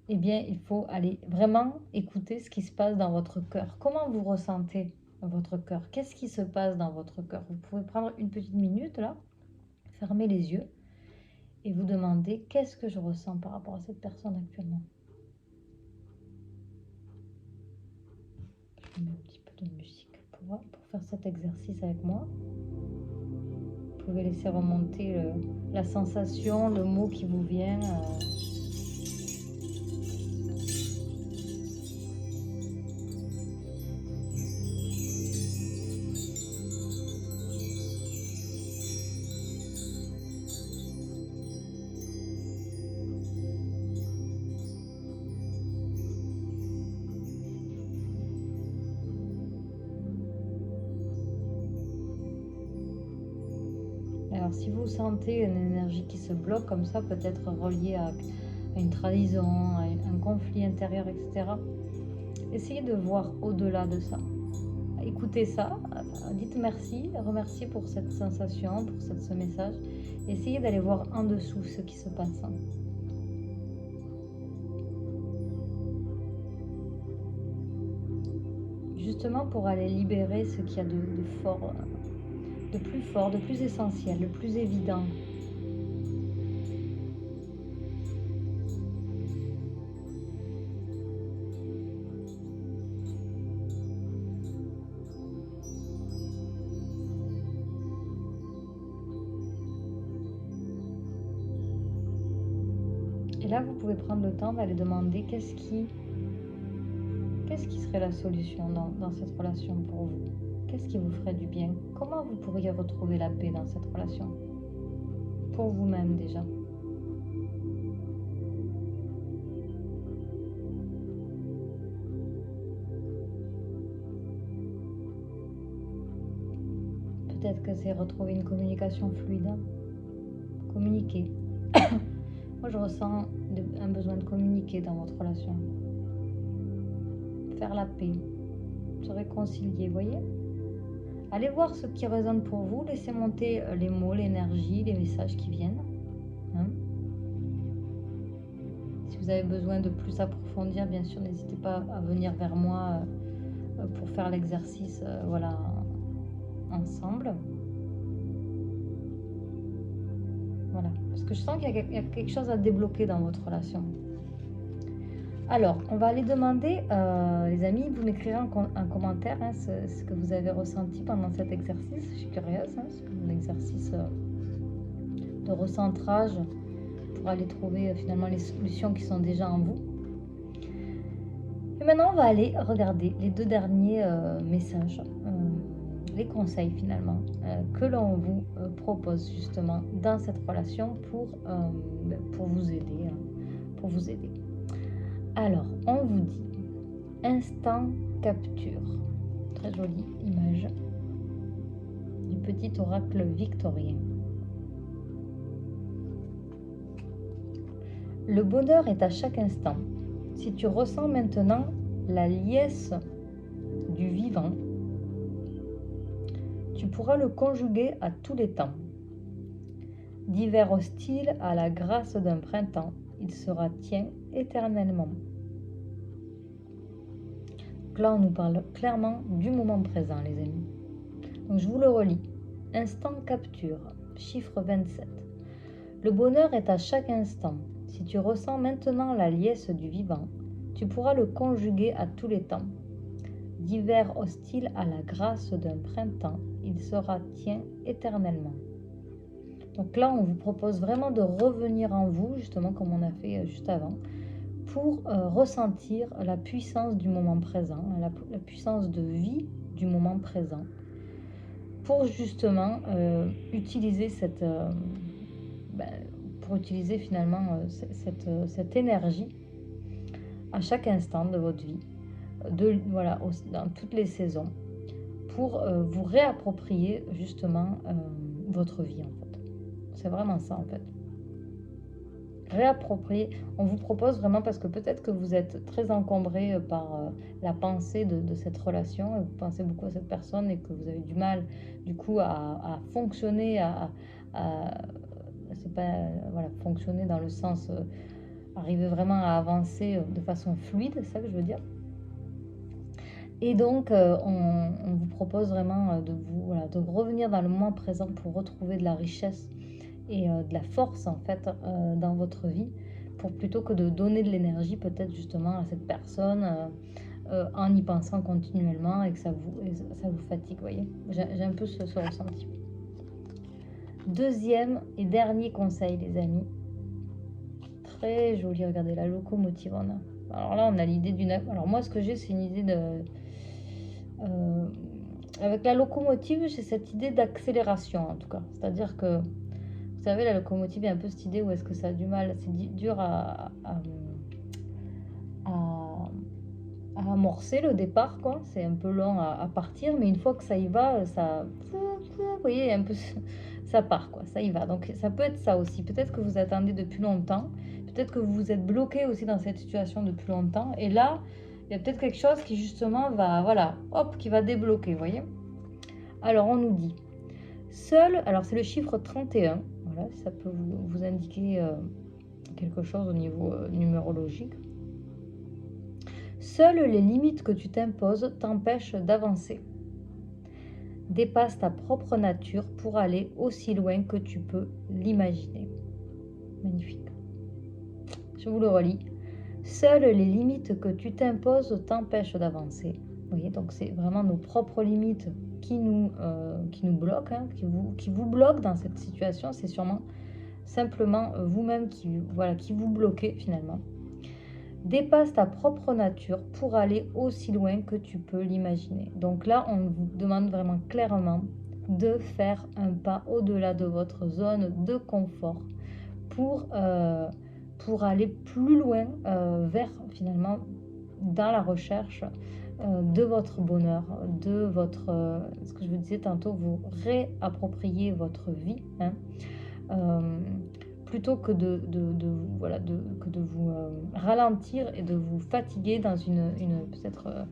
eh bien, il faut aller vraiment écouter ce qui se passe dans votre cœur. Comment vous ressentez votre cœur? Qu'est-ce qui se passe dans votre cœur? Vous pouvez prendre une petite minute là, fermez les yeux et vous demandez qu'est-ce que je ressens par rapport à cette personne actuellement. Je mets un petit peu de musique pour faire cet exercice avec moi. Vous pouvez laisser remonter la sensation, le mot qui vous vient. Alors si vous sentez une énergie qui se bloque comme ça, peut-être reliée à une trahison, à un conflit intérieur, etc., essayez de voir au-delà de ça. Écoutez ça, dites merci, remerciez pour cette sensation, pour ce message. Essayez d'aller voir en dessous ce qui se passe. Justement pour aller libérer ce qu'il y a de fort, de plus essentiel, de plus évident. Et là, vous pouvez prendre le temps d'aller demander qu'est-ce qui serait la solution dans cette relation pour vous? Qu'est-ce qui vous ferait du bien? Comment vous pourriez retrouver la paix dans cette relation? Pour vous-même déjà. peut-être que c'est retrouver une communication fluide. Communiquer. Moi, je ressens un besoin de communiquer dans votre relation. Faire la paix. Se réconcilier, voyez? Allez voir ce qui résonne pour vous. Laissez monter les mots, l'énergie, les messages qui viennent. Hein? Si vous avez besoin de plus approfondir, bien sûr, n'hésitez pas à venir vers moi pour faire l'exercice voilà, ensemble. Voilà, parce que je sens qu'il y a quelque chose à débloquer dans votre relation. Alors, on va aller demander, les amis, vous m'écrirez en commentaire hein, ce que vous avez ressenti pendant cet exercice. Je suis curieuse, hein, c'est un exercice de recentrage pour aller trouver finalement les solutions qui sont déjà en vous. Et maintenant, on va aller regarder les 2 derniers messages, les conseils finalement, que l'on vous propose justement dans cette relation pour vous aider. Pour vous aider. Alors, on vous dit instant capture. Très jolie image du petit oracle victorien. Le bonheur est à chaque instant. Si tu ressens maintenant la liesse du vivant, tu pourras le conjuguer à tous les temps. D'hiver hostile à la grâce d'un printemps, il sera tien éternellement. Donc là, on nous parle clairement du moment présent, les amis. Donc je vous le relis. Instant capture, chiffre 27. Le bonheur est à chaque instant. Si tu ressens maintenant la liesse du vivant, tu pourras le conjuguer à tous les temps. D'hiver hostile à la grâce d'un printemps, il sera tien éternellement. Donc là, on vous propose vraiment de revenir en vous, justement comme on a fait juste avant, pour ressentir la puissance du moment présent, la puissance de vie du moment présent, pour justement utiliser finalement cette énergie à chaque instant de votre vie, dans toutes les saisons, pour vous réapproprier justement votre vie en fait. C'est vraiment ça en fait. Réapproprier, on vous propose vraiment parce que peut-être que vous êtes très encombré par la pensée de cette relation, et vous pensez beaucoup à cette personne et que vous avez du mal du coup à fonctionner, c'est pas fonctionner dans le sens arriver vraiment à avancer de façon fluide, c'est ça que je veux dire. Et donc on vous propose vraiment de revenir dans le moment présent pour retrouver de la richesse et de la force en fait dans votre vie, pour plutôt que de donner de l'énergie peut-être justement à cette personne en y pensant continuellement et que ça vous fatigue, vous voyez. J'ai un peu ce ressenti. Deuxième et dernier conseil, les amis. Très joli, regardez la locomotive on a. Alors là on a l'idée d'une... Alors moi ce que j'ai c'est une idée de... avec la locomotive j'ai cette idée d'accélération en tout cas. C'est-à-dire que vous savez, la locomotive, il y a un peu cette idée où est-ce que ça a du mal, c'est dur à amorcer le départ, quoi. C'est un peu long à partir, mais une fois que ça y va, vous voyez, un peu, ça part, quoi, ça y va. Donc ça peut être ça aussi. Peut-être que vous attendez depuis longtemps, peut-être que vous êtes bloqué aussi dans cette situation depuis longtemps, et là, il y a peut-être quelque chose qui justement qui va débloquer, vous voyez. Alors on nous dit, seul, alors c'est le chiffre 31, voilà, ça peut vous indiquer quelque chose au niveau numérologique. Seules les limites que tu t'imposes t'empêchent d'avancer. Dépasse ta propre nature pour aller aussi loin que tu peux l'imaginer. Magnifique. Je vous le relis. Seules les limites que tu t'imposes t'empêchent d'avancer. Vous voyez, donc c'est vraiment nos propres limites qui nous bloquent, hein, qui vous bloquent dans cette situation. C'est sûrement simplement vous-même qui vous bloquez finalement. Dépasse ta propre nature pour aller aussi loin que tu peux l'imaginer. Donc là, on vous demande vraiment clairement de faire un pas au-delà de votre zone de confort pour aller plus loin vers finalement dans la recherche de votre bonheur, de votre, ce que je vous disais tantôt, vous réapproprier votre vie, hein, euh, plutôt que voilà, que de vous ralentir et de vous fatiguer dans peut-être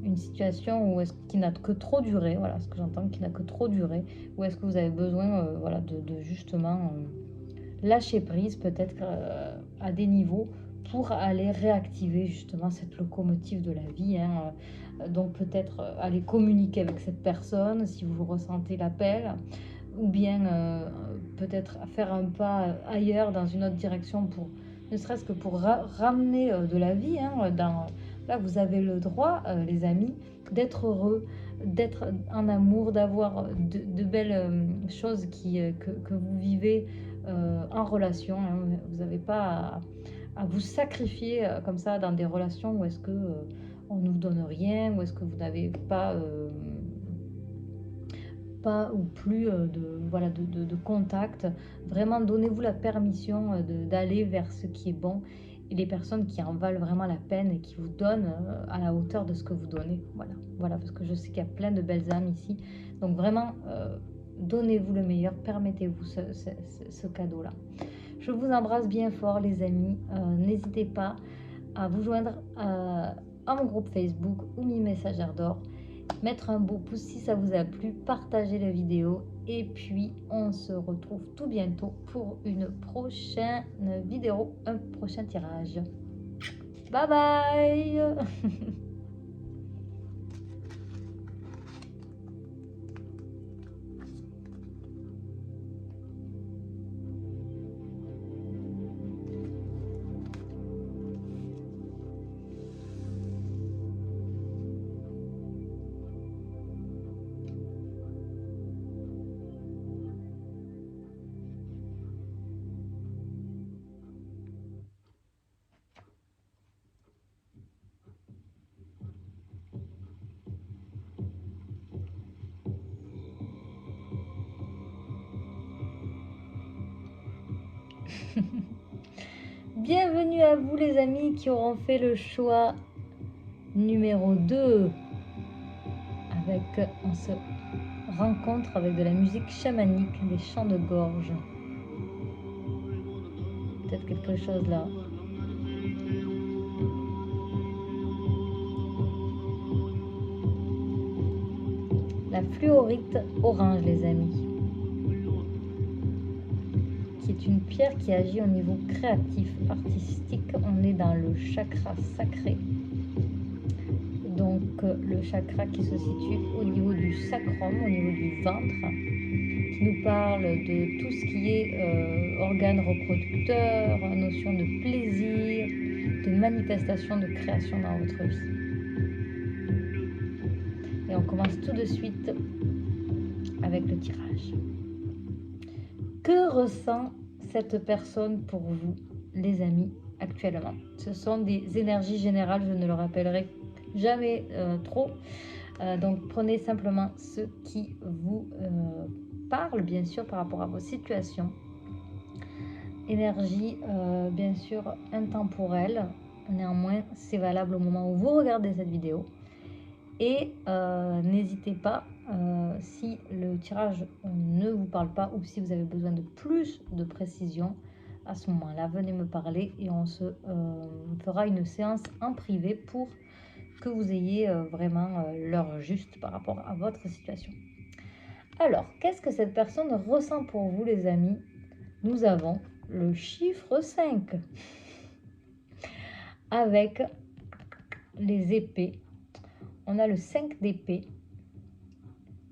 une situation où qui n'a que trop duré, voilà ce que j'entends, qui n'a que trop duré, ou est-ce que vous avez besoin voilà, de justement lâcher prise peut-être à des niveaux pour aller réactiver justement cette locomotive de la vie, hein. Donc peut-être aller communiquer avec cette personne si vous ressentez l'appel, ou bien peut-être faire un pas ailleurs dans une autre direction, pour ne serait-ce que pour ramener de la vie, hein, là vous avez le droit, les amis, d'être heureux, d'être en amour, d'avoir de belles choses que vous vivez en relation, hein. Vous n'avez pas à vous sacrifier comme ça dans des relations où est-ce que on ne vous donne rien, où est-ce que vous n'avez pas ou plus voilà, de contact. Vraiment, donnez-vous la permission d'aller vers ce qui est bon, et les personnes qui en valent vraiment la peine et qui vous donnent à la hauteur de ce que vous donnez. Voilà, parce que je sais qu'il y a plein de belles âmes ici. Donc vraiment, donnez-vous le meilleur, permettez-vous ce cadeau-là. Je vous embrasse bien fort, les amis. N'hésitez pas à vous joindre à mon groupe Facebook ou mes messagères d'or. Mettre un beau pouce si ça vous a plu, partager la vidéo, et puis on se retrouve tout bientôt pour une prochaine vidéo, un prochain tirage. Bye bye. Bienvenue à vous, les amis qui auront fait le choix numéro 2. On se rencontre avec de la musique chamanique, des chants de gorge. Peut-être quelque chose là. La fluorite orange, les amis, qui est une pierre qui agit au niveau créatif, artistique. On est dans le chakra sacré. Donc le chakra qui se situe au niveau du sacrum, au niveau du ventre, qui nous parle de tout ce qui est organes reproducteurs, notion de plaisir, de manifestation, de création dans votre vie. Et on commence tout de suite avec le tirage. Que ressent cette personne pour vous, les amis, actuellement? Ce sont des énergies générales, je ne le rappellerai jamais trop. Donc prenez simplement ce qui vous parle, bien sûr, par rapport à vos situations. Énergie, bien sûr, intemporelle. Néanmoins, c'est valable au moment où vous regardez cette vidéo. Et n'hésitez pas, si le tirage ne vous parle pas, ou si vous avez besoin de plus de précision, à ce moment-là, venez me parler et on se fera une séance en privé pour que vous ayez vraiment l'heure juste par rapport à votre situation. Alors, qu'est-ce que cette personne ressent pour vous, les amis? Nous avons le chiffre 5 avec les épées. On a le 5 d'épée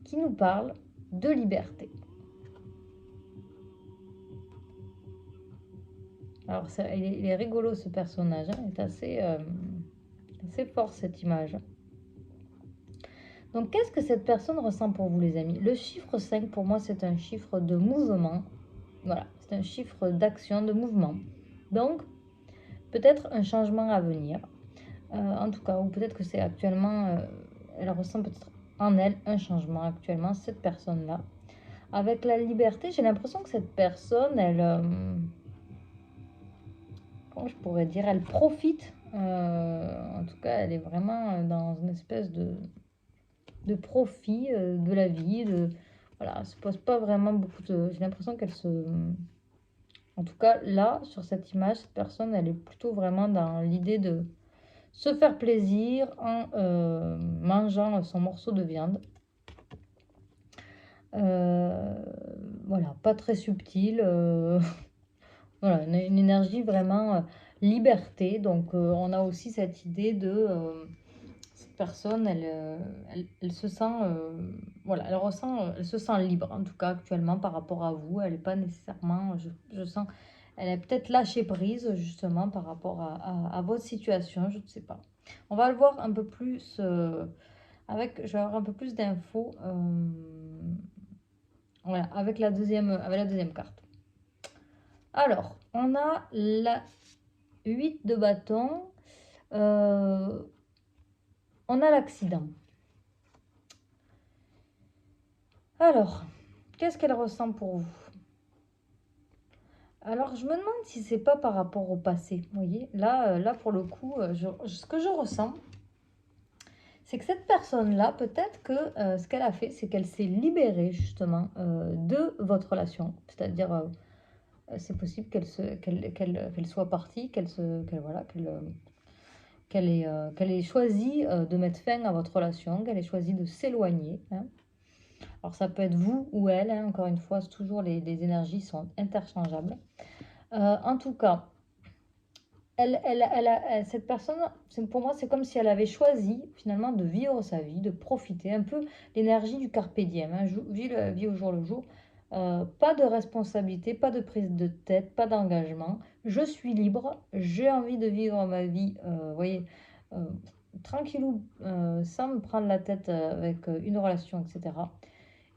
qui nous parle de liberté. Alors, il est rigolo, ce personnage, hein, il est assez fort, cette image. Donc, qu'est-ce que cette personne ressent pour vous, les amis? Le chiffre 5, pour moi, c'est un chiffre de mouvement. Voilà, c'est un chiffre d'action, de mouvement. Donc, peut-être un changement à venir. En tout cas, ou peut-être que c'est actuellement, elle ressent peut-être en elle un changement actuellement, cette personne-là. Avec la liberté, j'ai l'impression que cette personne, elle, comment je pourrais dire, elle profite En tout cas, elle est vraiment dans une espèce de profit de la vie. Voilà, elle se pose pas vraiment beaucoup de... J'ai l'impression qu'elle se... En tout cas, là, sur cette image, cette personne, elle est plutôt vraiment dans l'idée de se faire plaisir en mangeant son morceau de viande. Euh, voilà, pas très subtil. Voilà, une énergie vraiment liberté. Donc, on a aussi cette idée de cette personne, elle se sent, voilà, elle ressent, elle se sent libre en tout cas actuellement par rapport à vous. Elle n'est pas nécessairement, je sens, elle est peut-être lâché prise justement par rapport à votre situation, je ne sais pas. On va le voir un peu plus je vais avoir un peu plus d'infos voilà, avec la deuxième carte. Alors, on a la 8 de bâton. Euh, on a l'accident. Alors, qu'est-ce qu'elle ressent pour vous? Alors, je me demande si c'est pas par rapport au passé. Vous voyez, là pour le coup, ce que je ressens, c'est que cette personne-là, peut-être que ce qu'elle a fait, c'est qu'elle s'est libérée justement de votre relation. C'est-à-dire, c'est possible qu'elle soit partie, voilà, qu'elle ait choisi de mettre fin à votre relation, qu'elle ait choisi de s'éloigner, hein. Alors ça peut être vous ou elle, hein, encore une fois, toujours les énergies sont interchangeables. En tout cas, cette personne, pour moi, c'est comme si elle avait choisi finalement de vivre sa vie, de profiter un peu l'énergie du carpe diem, hein, vie au jour le jour. Pas de responsabilité, pas de prise de tête, pas d'engagement. Je suis libre, j'ai envie de vivre ma vie, vous voyez, euh, tranquillou, sans me prendre la tête avec une relation, etc.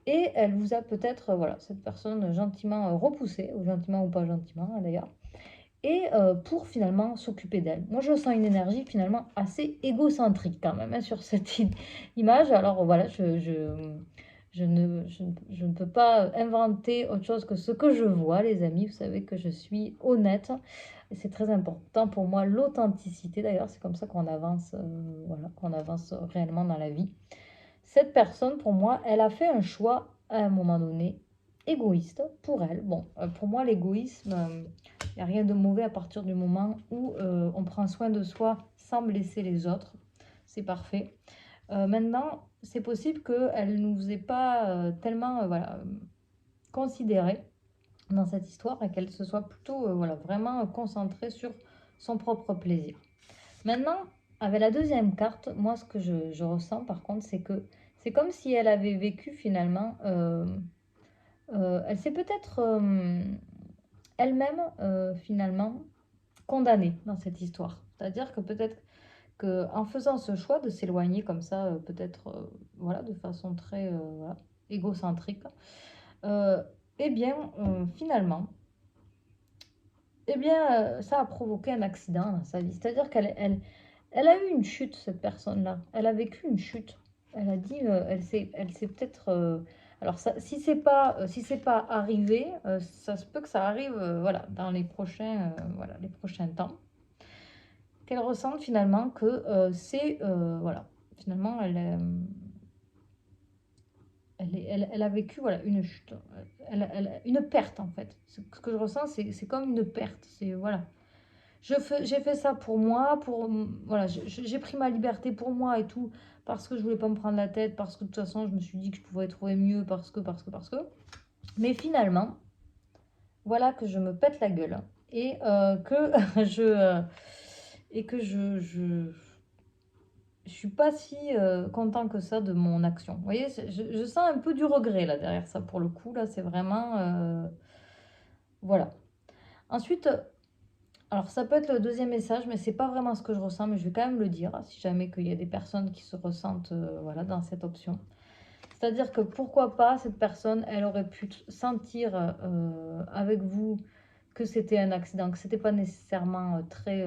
Et elle vous a peut-être, voilà, cette personne gentiment repoussé, ou gentiment ou pas gentiment hein, d'ailleurs, et pour finalement s'occuper d'elle. Moi, je sens une énergie finalement assez égocentrique quand même hein, sur cette image. Alors voilà, je ne peux pas inventer autre chose que ce que je vois, les amis. Vous savez que je suis honnête. Et c'est très important pour moi, l'authenticité. D'ailleurs, c'est comme ça qu'on avance, voilà, qu'on avance réellement dans la vie. Cette personne, pour moi, elle a fait un choix à un moment donné égoïste pour elle. Bon, pour moi, l'égoïsme, il n'y a rien de mauvais à partir du moment où on prend soin de soi sans blesser les autres. C'est parfait. Maintenant, c'est possible qu'elle ne vous ait pas tellement voilà, considérée dans cette histoire et qu'elle se soit plutôt voilà, vraiment concentrée sur son propre plaisir. Maintenant, avec la deuxième carte, moi ce que je ressens par contre, c'est que c'est comme si elle avait vécu finalement, elle s'est peut-être elle-même finalement condamnée dans cette histoire. C'est-à-dire que peut-être qu'en faisant ce choix de s'éloigner comme ça, peut-être voilà, de façon très voilà, égocentrique, euh, eh bien finalement, eh bien, ça a provoqué un accident dans sa vie. C'est-à-dire elle a eu une chute, cette personne-là. Elle a vécu une chute. Elle a dit, elle s'est peut-être. Alors, ça, si c'est pas arrivé, ça se peut que ça arrive, voilà, dans voilà, les prochains temps. Qu'elle ressente finalement que voilà, finalement, elle a vécu voilà, une chute, une perte en fait. Ce que je ressens, c'est comme une perte. C'est voilà, j'ai fait ça pour moi, voilà, j'ai pris ma liberté pour moi et tout, parce que je voulais pas me prendre la tête, parce que de toute façon, je me suis dit que je pouvais trouver mieux, parce que. Mais finalement, voilà que je me pète la gueule et que et que je suis pas si content que ça de mon action. Vous voyez, je sens un peu du regret là derrière ça pour le coup. Là, c'est vraiment voilà. Ensuite, alors ça peut être le deuxième message, mais c'est pas vraiment ce que je ressens, mais je vais quand même le dire, si jamais qu'il y a des personnes qui se ressentent voilà, dans cette option. C'est-à-dire que pourquoi pas cette personne, elle aurait pu sentir avec vous que c'était un accident, que c'était pas nécessairement très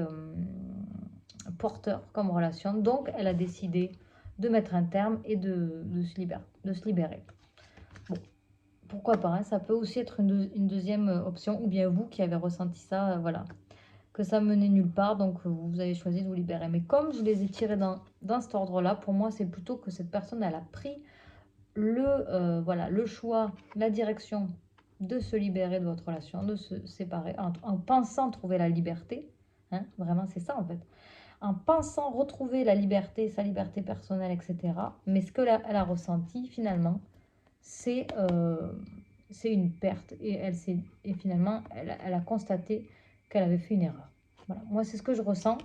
porteur comme relation. Donc elle a décidé de mettre un terme et de se libérer. Bon, pourquoi pas, hein, ça peut aussi être une deuxième option, ou bien vous qui avez ressenti ça, voilà, que ça menait nulle part, donc vous avez choisi de vous libérer. Mais comme je les ai tirés dans cet ordre-là, pour moi, c'est plutôt que cette personne, elle a pris voilà, le choix, la direction de se libérer de votre relation, de se séparer, en pensant trouver la liberté. Hein, vraiment, c'est ça en fait. En pensant retrouver la liberté, sa liberté personnelle, etc. Mais ce qu'elle elle a ressenti finalement, c'est une perte. Et finalement, elle a constaté qu'elle avait fait une erreur. Voilà. Moi, c'est ce que je ressens.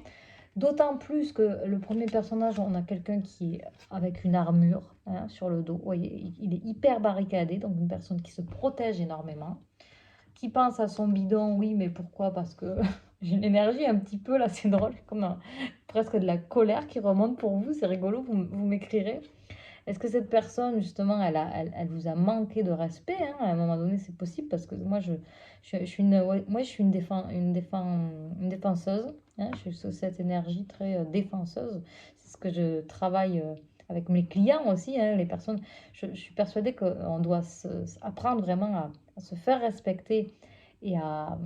D'autant plus que le premier personnage, on a quelqu'un qui est avec une armure hein, sur le dos. Vous voyez, il est hyper barricadé, donc une personne qui se protège énormément, qui pense à son bidon, oui, mais pourquoi? Parce que j'ai une énergie un petit peu, là, c'est drôle, comme presque de la colère qui remonte pour vous, c'est rigolo, vous m'écrirez. Est-ce que cette personne, justement, elle vous a manqué de respect hein, à un moment donné, c'est possible parce que moi, je suis ouais, moi, je suis une défenseuse. Hein, je suis sous cette énergie très défenseuse. C'est ce que je travaille avec mes clients aussi. Hein, les personnes, je suis persuadée qu'on doit apprendre vraiment à se faire respecter et à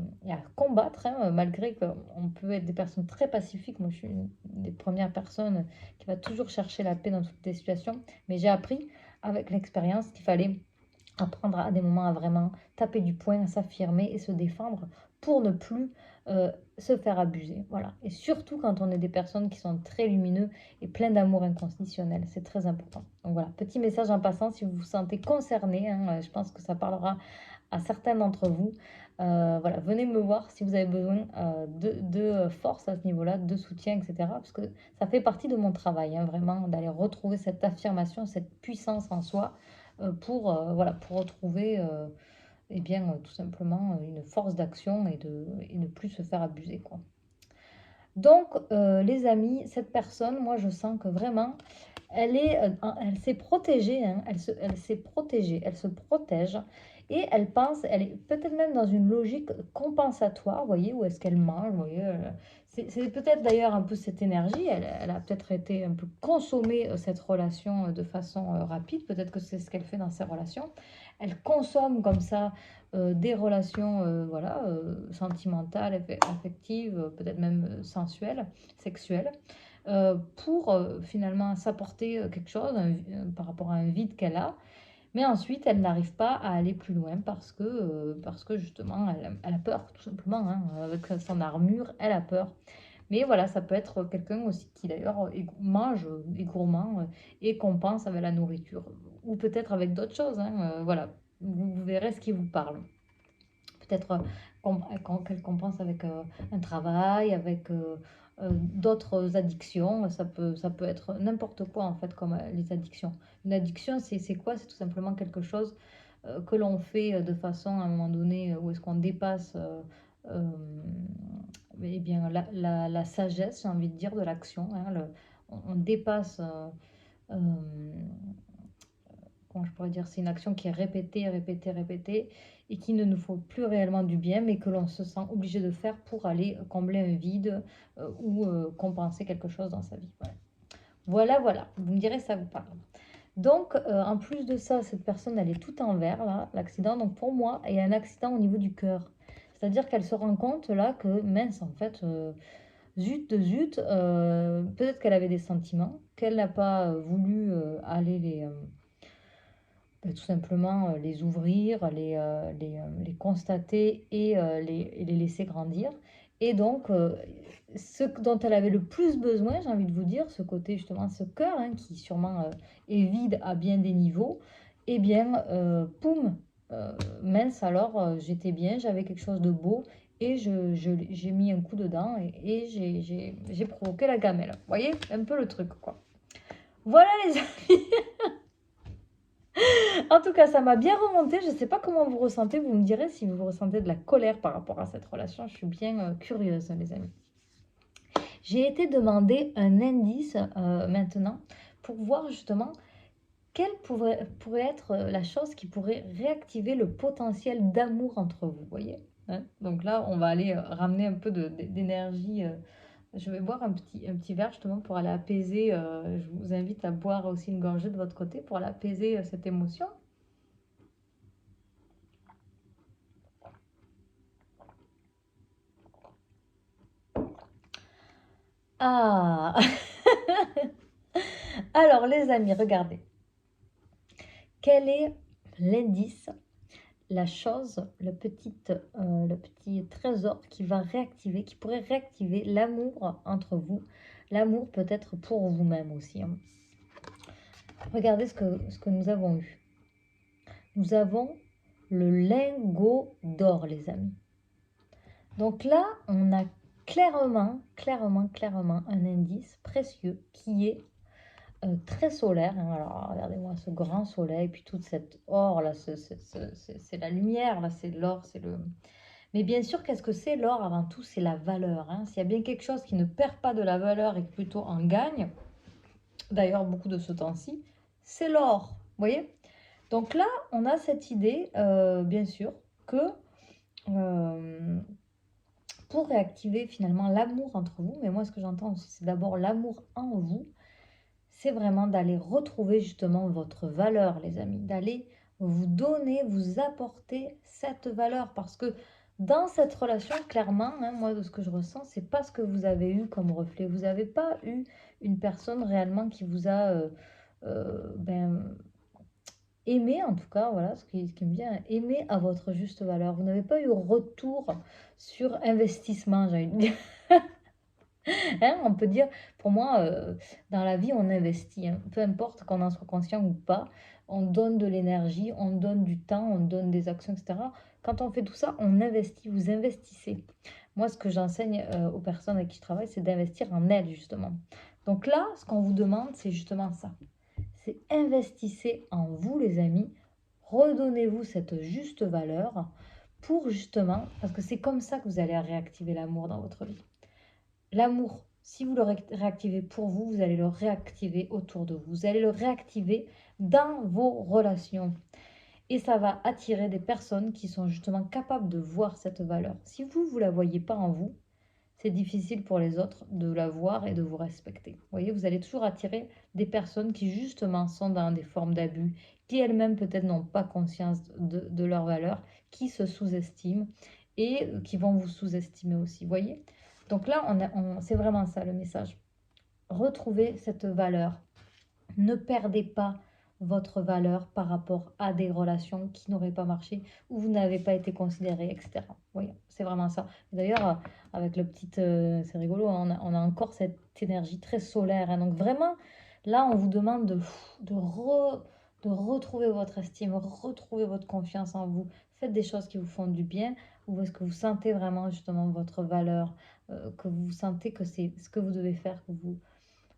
combattre, hein, malgré qu'on peut être des personnes très pacifiques. Moi, je suis une des premières personnes qui va toujours chercher la paix dans toutes les situations. Mais j'ai appris avec l'expérience qu'il fallait apprendre à des moments à vraiment taper du poing, à s'affirmer et se défendre pour ne plus se faire abuser. Voilà. Et surtout quand on est des personnes qui sont très lumineux et plein d'amour inconditionnel. C'est très important. Donc voilà, petit message en passant, si vous vous sentez concerné, hein, je pense que ça parlera à certains d'entre vous. Voilà, venez me voir si vous avez besoin de force à ce niveau-là, de soutien, etc. Parce que ça fait partie de mon travail, hein, vraiment, d'aller retrouver cette affirmation, cette puissance en soi voilà, pour retrouver eh bien, tout simplement une force d'action et ne plus se faire abuser, quoi. Donc, les amis, cette personne, moi, je sens que vraiment, elle s'est protégée, hein, elle s'est protégée, elle se protège et elle pense, elle est peut-être même dans une logique compensatoire, vous voyez, où est-ce qu'elle mange, vous voyez, c'est peut-être d'ailleurs un peu cette énergie, elle a peut-être été un peu consommée cette relation de façon rapide, peut-être que c'est ce qu'elle fait dans ses relations. Elle consomme comme ça des relations voilà, sentimentales, affectives, peut-être même sensuelles, sexuelles pour finalement s'apporter quelque chose par rapport à un vide qu'elle a. Mais ensuite, elle n'arrive pas à aller plus loin parce que justement, elle a peur, tout simplement. Hein. Avec son armure, elle a peur. Mais voilà, ça peut être quelqu'un aussi qui d'ailleurs mange, est gourmand et compense avec la nourriture. Ou peut-être avec d'autres choses. Hein. Voilà, vous verrez ce qui vous parle. Peut-être qu'elle compense avec un travail, avec d'autres addictions. Ça peut être n'importe quoi en fait comme les addictions. Une addiction, c'est quoi? C'est tout simplement quelque chose que l'on fait de façon à un moment donné où est-ce qu'on dépasse euh, eh bien, la sagesse, j'ai envie de dire, de l'action. Hein, on dépasse euh, comment je pourrais dire, c'est une action qui est répétée, répétée, répétée, et qui ne nous faut plus réellement du bien, mais que l'on se sent obligé de faire pour aller combler un vide ou compenser quelque chose dans sa vie. Voilà. Voilà, voilà. Vous me direz, ça vous parle. Donc, en plus de ça, cette personne, elle est tout en vert, là, l'accident. Donc, pour moi, il y a un accident au niveau du cœur. C'est-à-dire qu'elle se rend compte, là, que, mince, en fait, zut de zut, peut-être qu'elle avait des sentiments, qu'elle n'a pas voulu aller tout simplement les ouvrir, les constater et les laisser grandir. Et donc, ce dont elle avait le plus besoin, j'ai envie de vous dire, ce côté justement, ce cœur hein, qui sûrement est vide à bien des niveaux, eh bien, poum, mince alors, j'étais bien, j'avais quelque chose de beau et j'ai mis un coup dedans et j'ai provoqué la gamelle. Vous voyez, un peu le truc, quoi. Voilà les amis. En tout cas, ça m'a bien remonté. Je ne sais pas comment vous ressentez. Vous me direz si vous ressentez de la colère par rapport à cette relation. Je suis bien curieuse, les amis. J'ai été demander un indice maintenant pour voir justement quelle pourrait être la chose qui pourrait réactiver le potentiel d'amour entre vous, voyez hein. Donc là, on va aller ramener un peu d'énergie. Je vais boire un petit verre justement pour aller apaiser. Je vous invite à boire aussi une gorgée de votre côté pour aller apaiser cette émotion. Ah. Alors les amis, regardez. Quel est l'indice, la chose, le petit trésor qui va réactiver, qui pourrait réactiver l'amour entre vous, l'amour peut-être pour vous-même aussi, hein. Regardez ce que nous avons eu. Nous avons le lingot d'or, les amis. Donc là, on a clairement un indice précieux qui est très solaire, hein. Alors, regardez-moi ce grand soleil, puis toute cette or là, c'est la lumière, là, c'est l'or, c'est le. Mais bien sûr, qu'est-ce que c'est l'or avant tout? C'est la valeur, hein. S'il y a bien quelque chose qui ne perd pas de la valeur et qui plutôt en gagne, d'ailleurs beaucoup de ce temps-ci, c'est l'or. Vous voyez? Donc là, on a cette idée, bien sûr, que euh, pour réactiver finalement l'amour entre vous, mais moi ce que j'entends aussi, c'est d'abord l'amour en vous, c'est vraiment d'aller retrouver justement votre valeur, les amis, d'aller vous donner, vous apporter cette valeur, parce que dans cette relation, clairement, hein, moi de ce que je ressens, c'est pas ce que vous avez eu comme reflet. Vous n'avez pas eu une personne réellement qui vous a ben, aimé, en tout cas, voilà ce qui me vient, aimer à votre juste valeur. Vous n'avez pas eu retour sur investissement, j'ai envie de dire. Hein, on peut dire, pour moi, dans la vie, on investit, hein. Peu importe qu'on en soit conscient ou pas, on donne de l'énergie, on donne du temps, on donne des actions, etc. Quand on fait tout ça, on investit, vous investissez. Moi, ce que j'enseigne aux personnes avec qui je travaille, c'est d'investir en elles, justement. Donc là, ce qu'on vous demande, c'est justement ça. C'est investissez en vous, les amis. Redonnez-vous cette juste valeur pour justement, parce que c'est comme ça que vous allez réactiver l'amour dans votre vie. L'amour, si vous le réactivez pour vous, vous allez le réactiver autour de vous. Vous allez le réactiver dans vos relations. Et ça va attirer des personnes qui sont justement capables de voir cette valeur. Si vous, vous ne la voyez pas en vous, c'est difficile pour les autres de la voir et de vous respecter. Vous voyez, vous allez toujours attirer des personnes qui justement sont dans des formes d'abus, qui elles-mêmes peut-être n'ont pas conscience de leur valeur, qui se sous-estiment et qui vont vous sous-estimer aussi. Vous voyez? Donc là, c'est vraiment ça le message. Retrouvez cette valeur. Ne perdez pas votre valeur par rapport à des relations qui n'auraient pas marché, où vous n'avez pas été considéré, etc. Oui, c'est vraiment ça. D'ailleurs, avec le petit, c'est rigolo, hein, on a encore cette énergie très solaire, hein. Donc vraiment, là, on vous demande de retrouver votre estime, retrouver votre confiance en vous. Faites des choses qui vous font du bien, ou est-ce que vous sentez vraiment justement votre valeur, que vous sentez que c'est ce que vous devez faire, que vous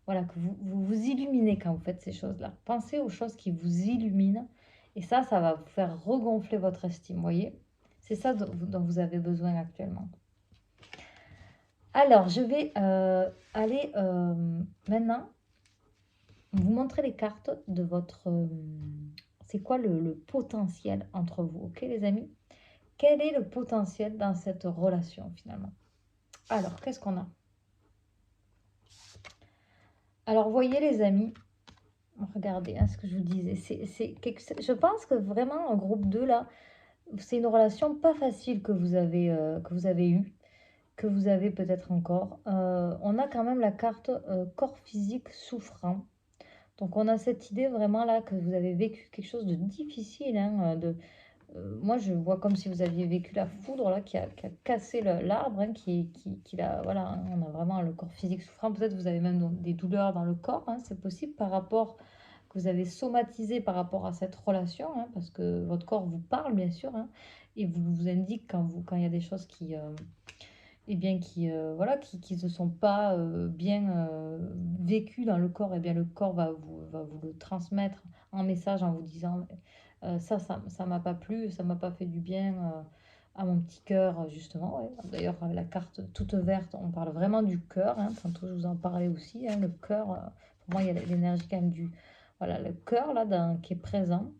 voilà, que vous illuminez quand vous faites ces choses-là. Pensez aux choses qui vous illuminent et ça va vous faire regonfler votre estime, vous voyez? C'est ça dont vous avez besoin actuellement. Alors, je vais aller maintenant vous montrer les cartes de votre... c'est quoi le potentiel entre vous, ok les amis? Quel est le potentiel dans cette relation finalement? Alors, qu'est-ce qu'on a? Alors, voyez les amis, regardez hein, ce que je vous disais. Je pense que vraiment, en groupe 2 là, c'est une relation pas facile que vous avez eue, que vous avez peut-être encore. On a quand même la carte corps physique souffrant. Donc, on a cette idée vraiment là que vous avez vécu quelque chose de difficile, hein, moi, je vois comme si vous aviez vécu la foudre là, qui a cassé l'arbre, hein, qui l'a, voilà, hein, on a vraiment le corps physique souffrant. Peut-être vous avez même des douleurs dans le corps, hein, c'est possible par rapport que vous avez somatisé par rapport à cette relation, hein, parce que votre corps vous parle bien sûr, hein, et vous indique quand il y a des choses eh bien, voilà, qui ne se sont pas bien vécues dans le corps, et bien le corps va vous le transmettre en message en vous disant ça m'a pas plu, ça m'a pas fait du bien à mon petit cœur, justement. Ouais. D'ailleurs, la carte toute verte, on parle vraiment du cœur, hein, tantôt je vous en parlais aussi, hein, le cœur, pour moi il y a l'énergie quand même voilà, le cœur là, qui est présent.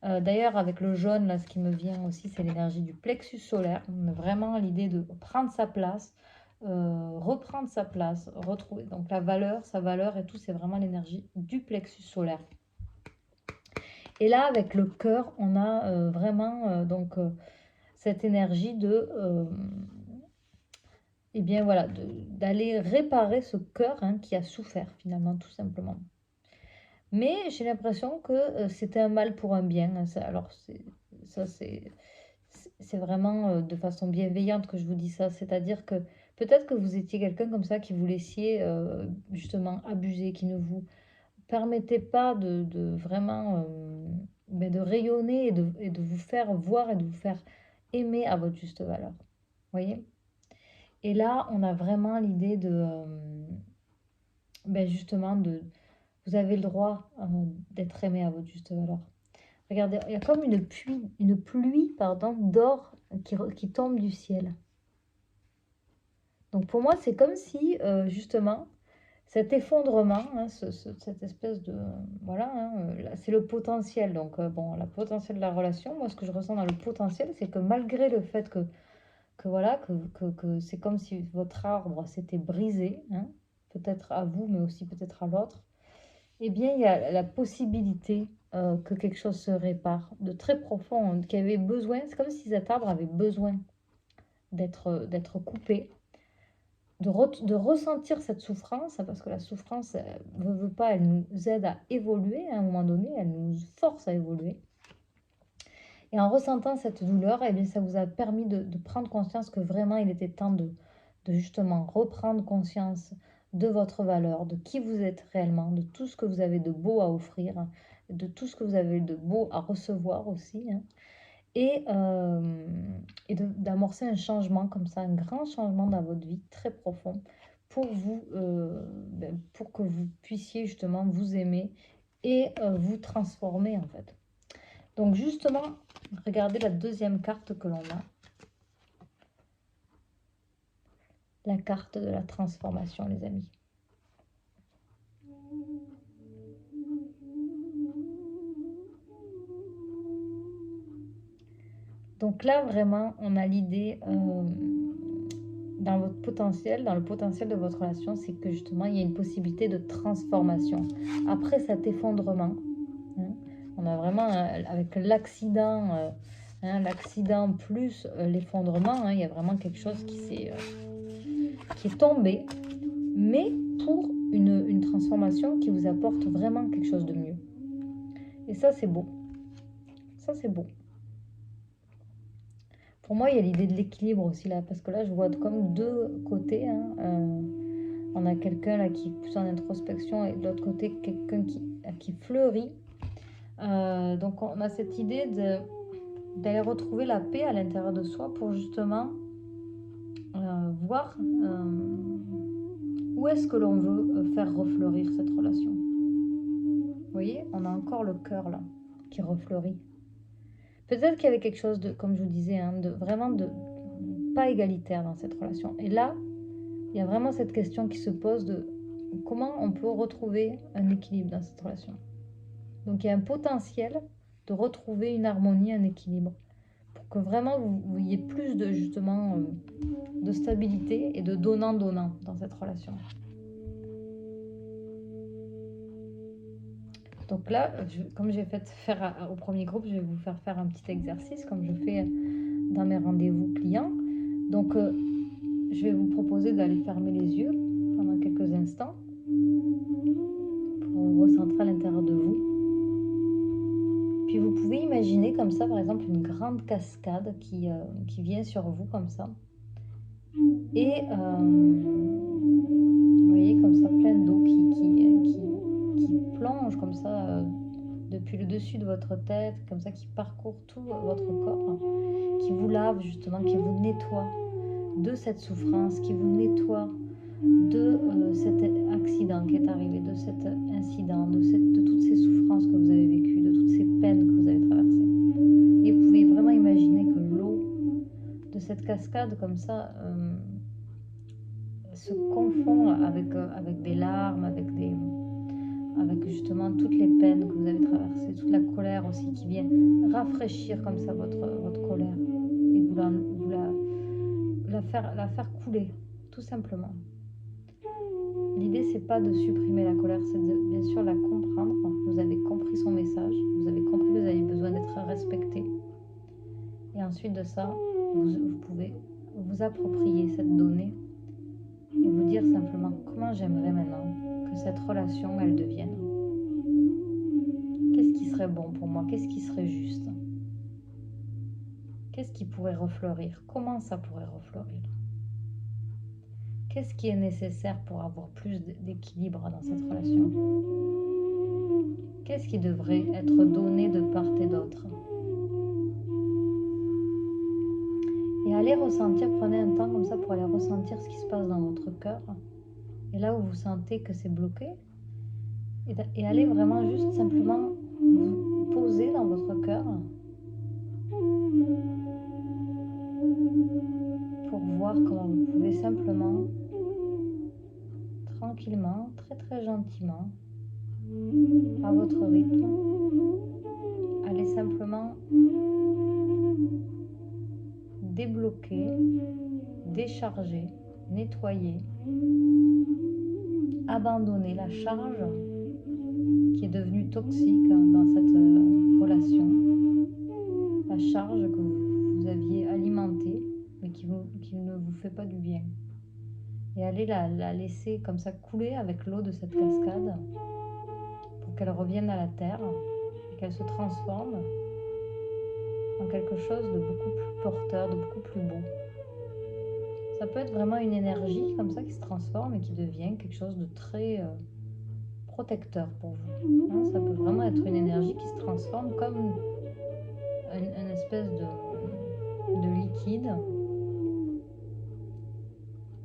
D'ailleurs, avec le jaune, là, ce qui me vient aussi, c'est l'énergie du plexus solaire. Vraiment l'idée de prendre sa place, reprendre sa place, retrouver donc la valeur, sa valeur et tout, c'est vraiment l'énergie du plexus solaire. Et là, avec le cœur, on a vraiment cette énergie de et bien voilà, d'aller réparer ce cœur hein, qui a souffert finalement, tout simplement. Mais j'ai l'impression que c'était un mal pour un bien, hein. Alors, ça, c'est vraiment de façon bienveillante que je vous dis ça. C'est-à-dire que peut-être que vous étiez quelqu'un comme ça qui vous laissiez justement abuser, qui ne vous permettait pas de vraiment ben, de rayonner et de vous faire voir et de vous faire aimer à votre juste valeur. Vous voyez? Et là, on a vraiment l'idée de, ben justement, vous avez le droit d'être aimé à votre juste valeur. Regardez, il y a comme une pluie pardon, d'or qui tombe du ciel. Donc pour moi, c'est comme si, justement, cet effondrement, hein, cette espèce de... Voilà, hein, c'est le potentiel. Donc bon, le potentiel de la relation, moi ce que je ressens dans le potentiel, c'est que malgré le fait que voilà, que c'est comme si votre arbre s'était brisé, hein, peut-être à vous, mais aussi peut-être à l'autre, eh bien, il y a la possibilité que quelque chose se répare de très profond, hein, qui avait besoin, c'est comme si cet arbre avait besoin d'être coupé, de ressentir cette souffrance, hein, parce que la souffrance, veut pas, elle nous aide à évoluer à un moment donné, elle nous force à évoluer. Et en ressentant cette douleur, eh bien, ça vous a permis de prendre conscience que vraiment il était temps de justement reprendre conscience de votre valeur, de qui vous êtes réellement, de tout ce que vous avez de beau à offrir, hein, de tout ce que vous avez de beau à recevoir aussi, hein, et, d'amorcer un changement comme ça, un grand changement dans votre vie, très profond, pour vous, ben, pour que vous puissiez justement vous aimer et vous transformer en fait. Donc justement, regardez la deuxième carte que l'on a. La carte de la transformation, les amis. Donc là, vraiment, on a l'idée dans votre potentiel, dans le potentiel de votre relation, c'est que justement, il y a une possibilité de transformation. Après cet effondrement, hein, on a vraiment, avec l'accident, l'accident plus l'effondrement, hein, il y a vraiment quelque chose qui est tombé, mais pour une transformation qui vous apporte vraiment quelque chose de mieux. Et ça, c'est beau. Ça, c'est beau. Pour moi, il y a l'idée de l'équilibre aussi là, parce que là, je vois comme deux côtés, hein. On a quelqu'un là qui est plus en introspection et de l'autre côté, quelqu'un qui fleurit. Donc, on a cette idée d'aller retrouver la paix à l'intérieur de soi pour justement voir où est-ce que l'on veut faire refleurir cette relation. Vous voyez, on a encore le cœur là qui refleurit. Peut-être qu'il y avait quelque chose de, comme je vous disais, hein, de vraiment de pas égalitaire dans cette relation. Et là, il y a vraiment cette question qui se pose de comment on peut retrouver un équilibre dans cette relation. Donc il y a un potentiel de retrouver une harmonie, un équilibre, pour que vraiment vous ayez plus de justement de stabilité et de donnant-donnant dans cette relation. Donc là, comme j'ai fait faire au premier groupe, je vais vous faire faire un petit exercice comme je fais dans mes rendez-vous clients. Donc je vais vous proposer d'aller fermer les yeux pendant quelques instants pour vous recentrer à l'intérieur de vous. Puis vous pouvez imaginer comme ça, par exemple, une grande cascade qui vient sur vous comme ça. Et vous voyez comme ça plein d'eau qui plonge comme ça depuis le dessus de votre tête, comme ça qui parcourt tout votre corps, qui vous lave justement, qui vous nettoie de cette souffrance, qui vous nettoie de cet accident qui est arrivé, de cet incident, de toutes ces souffrances que vous avez vécues, de toutes ces peines que vous avez traversées. Et vous pouvez vraiment imaginer que l'eau de cette cascade comme ça se confond avec des larmes, avec justement toutes les peines que vous avez traversées, toute la colère aussi qui vient rafraîchir comme ça votre colère et la faire couler, tout simplement. L'idée, c'est pas de supprimer la colère, c'est de bien sûr la comprendre. Vous avez compris son message, vous avez compris que vous avez besoin d'être respecté. Et ensuite de ça, vous pouvez vous approprier cette donnée et vous dire simplement comment j'aimerais maintenant que cette relation, elle devienne. Qu'est-ce qui serait bon pour moi? Qu'est-ce qui serait juste? Qu'est-ce qui pourrait refleurir? Comment ça pourrait refleurir? Qu'est-ce qui est nécessaire pour avoir plus d'équilibre dans cette relation? Qu'est-ce qui devrait être donné de part et d'autre? Et allez ressentir, prenez un temps comme ça pour aller ressentir ce qui se passe dans votre cœur. Et là où vous sentez que c'est bloqué, et allez vraiment juste simplement vous poser dans votre cœur pour voir comment vous pouvez simplement, tranquillement, très très gentiment, à votre rythme, aller simplement débloquer, décharger, nettoyer, abandonner la charge qui est devenue toxique dans cette relation, la charge que vous aviez alimentée mais qui ne vous fait pas du bien. Et allez la laisser comme ça couler avec l'eau de cette cascade pour qu'elle revienne à la terre et qu'elle se transforme en quelque chose de beaucoup plus porteur, de beaucoup plus beau. Ça peut être vraiment une énergie comme ça qui se transforme et qui devient quelque chose de très protecteur pour vous. Hein, ça peut vraiment être une énergie qui se transforme comme une espèce de liquide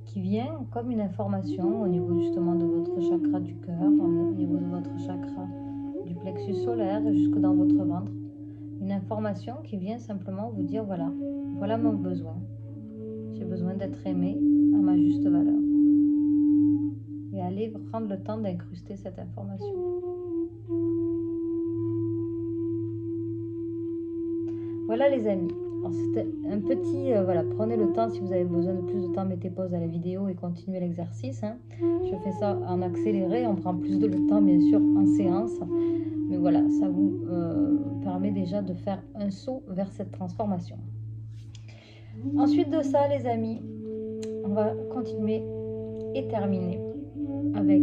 qui vient comme une information au niveau justement de votre chakra du cœur, au niveau de votre chakra du plexus solaire et jusque dans votre ventre. Une information qui vient simplement vous dire voilà mon besoin. J'ai besoin d'être aimé à ma juste valeur. Et allez prendre le temps d'incruster cette information. Voilà les amis. C'était un petit, prenez le temps si vous avez besoin de plus de temps, mettez pause à la vidéo et continuez l'exercice. Hein. Je fais ça en accéléré, on prend plus de temps bien sûr en séance. Mais voilà, ça vous permet déjà de faire un saut vers cette transformation. Ensuite de ça les amis, on va continuer et terminer avec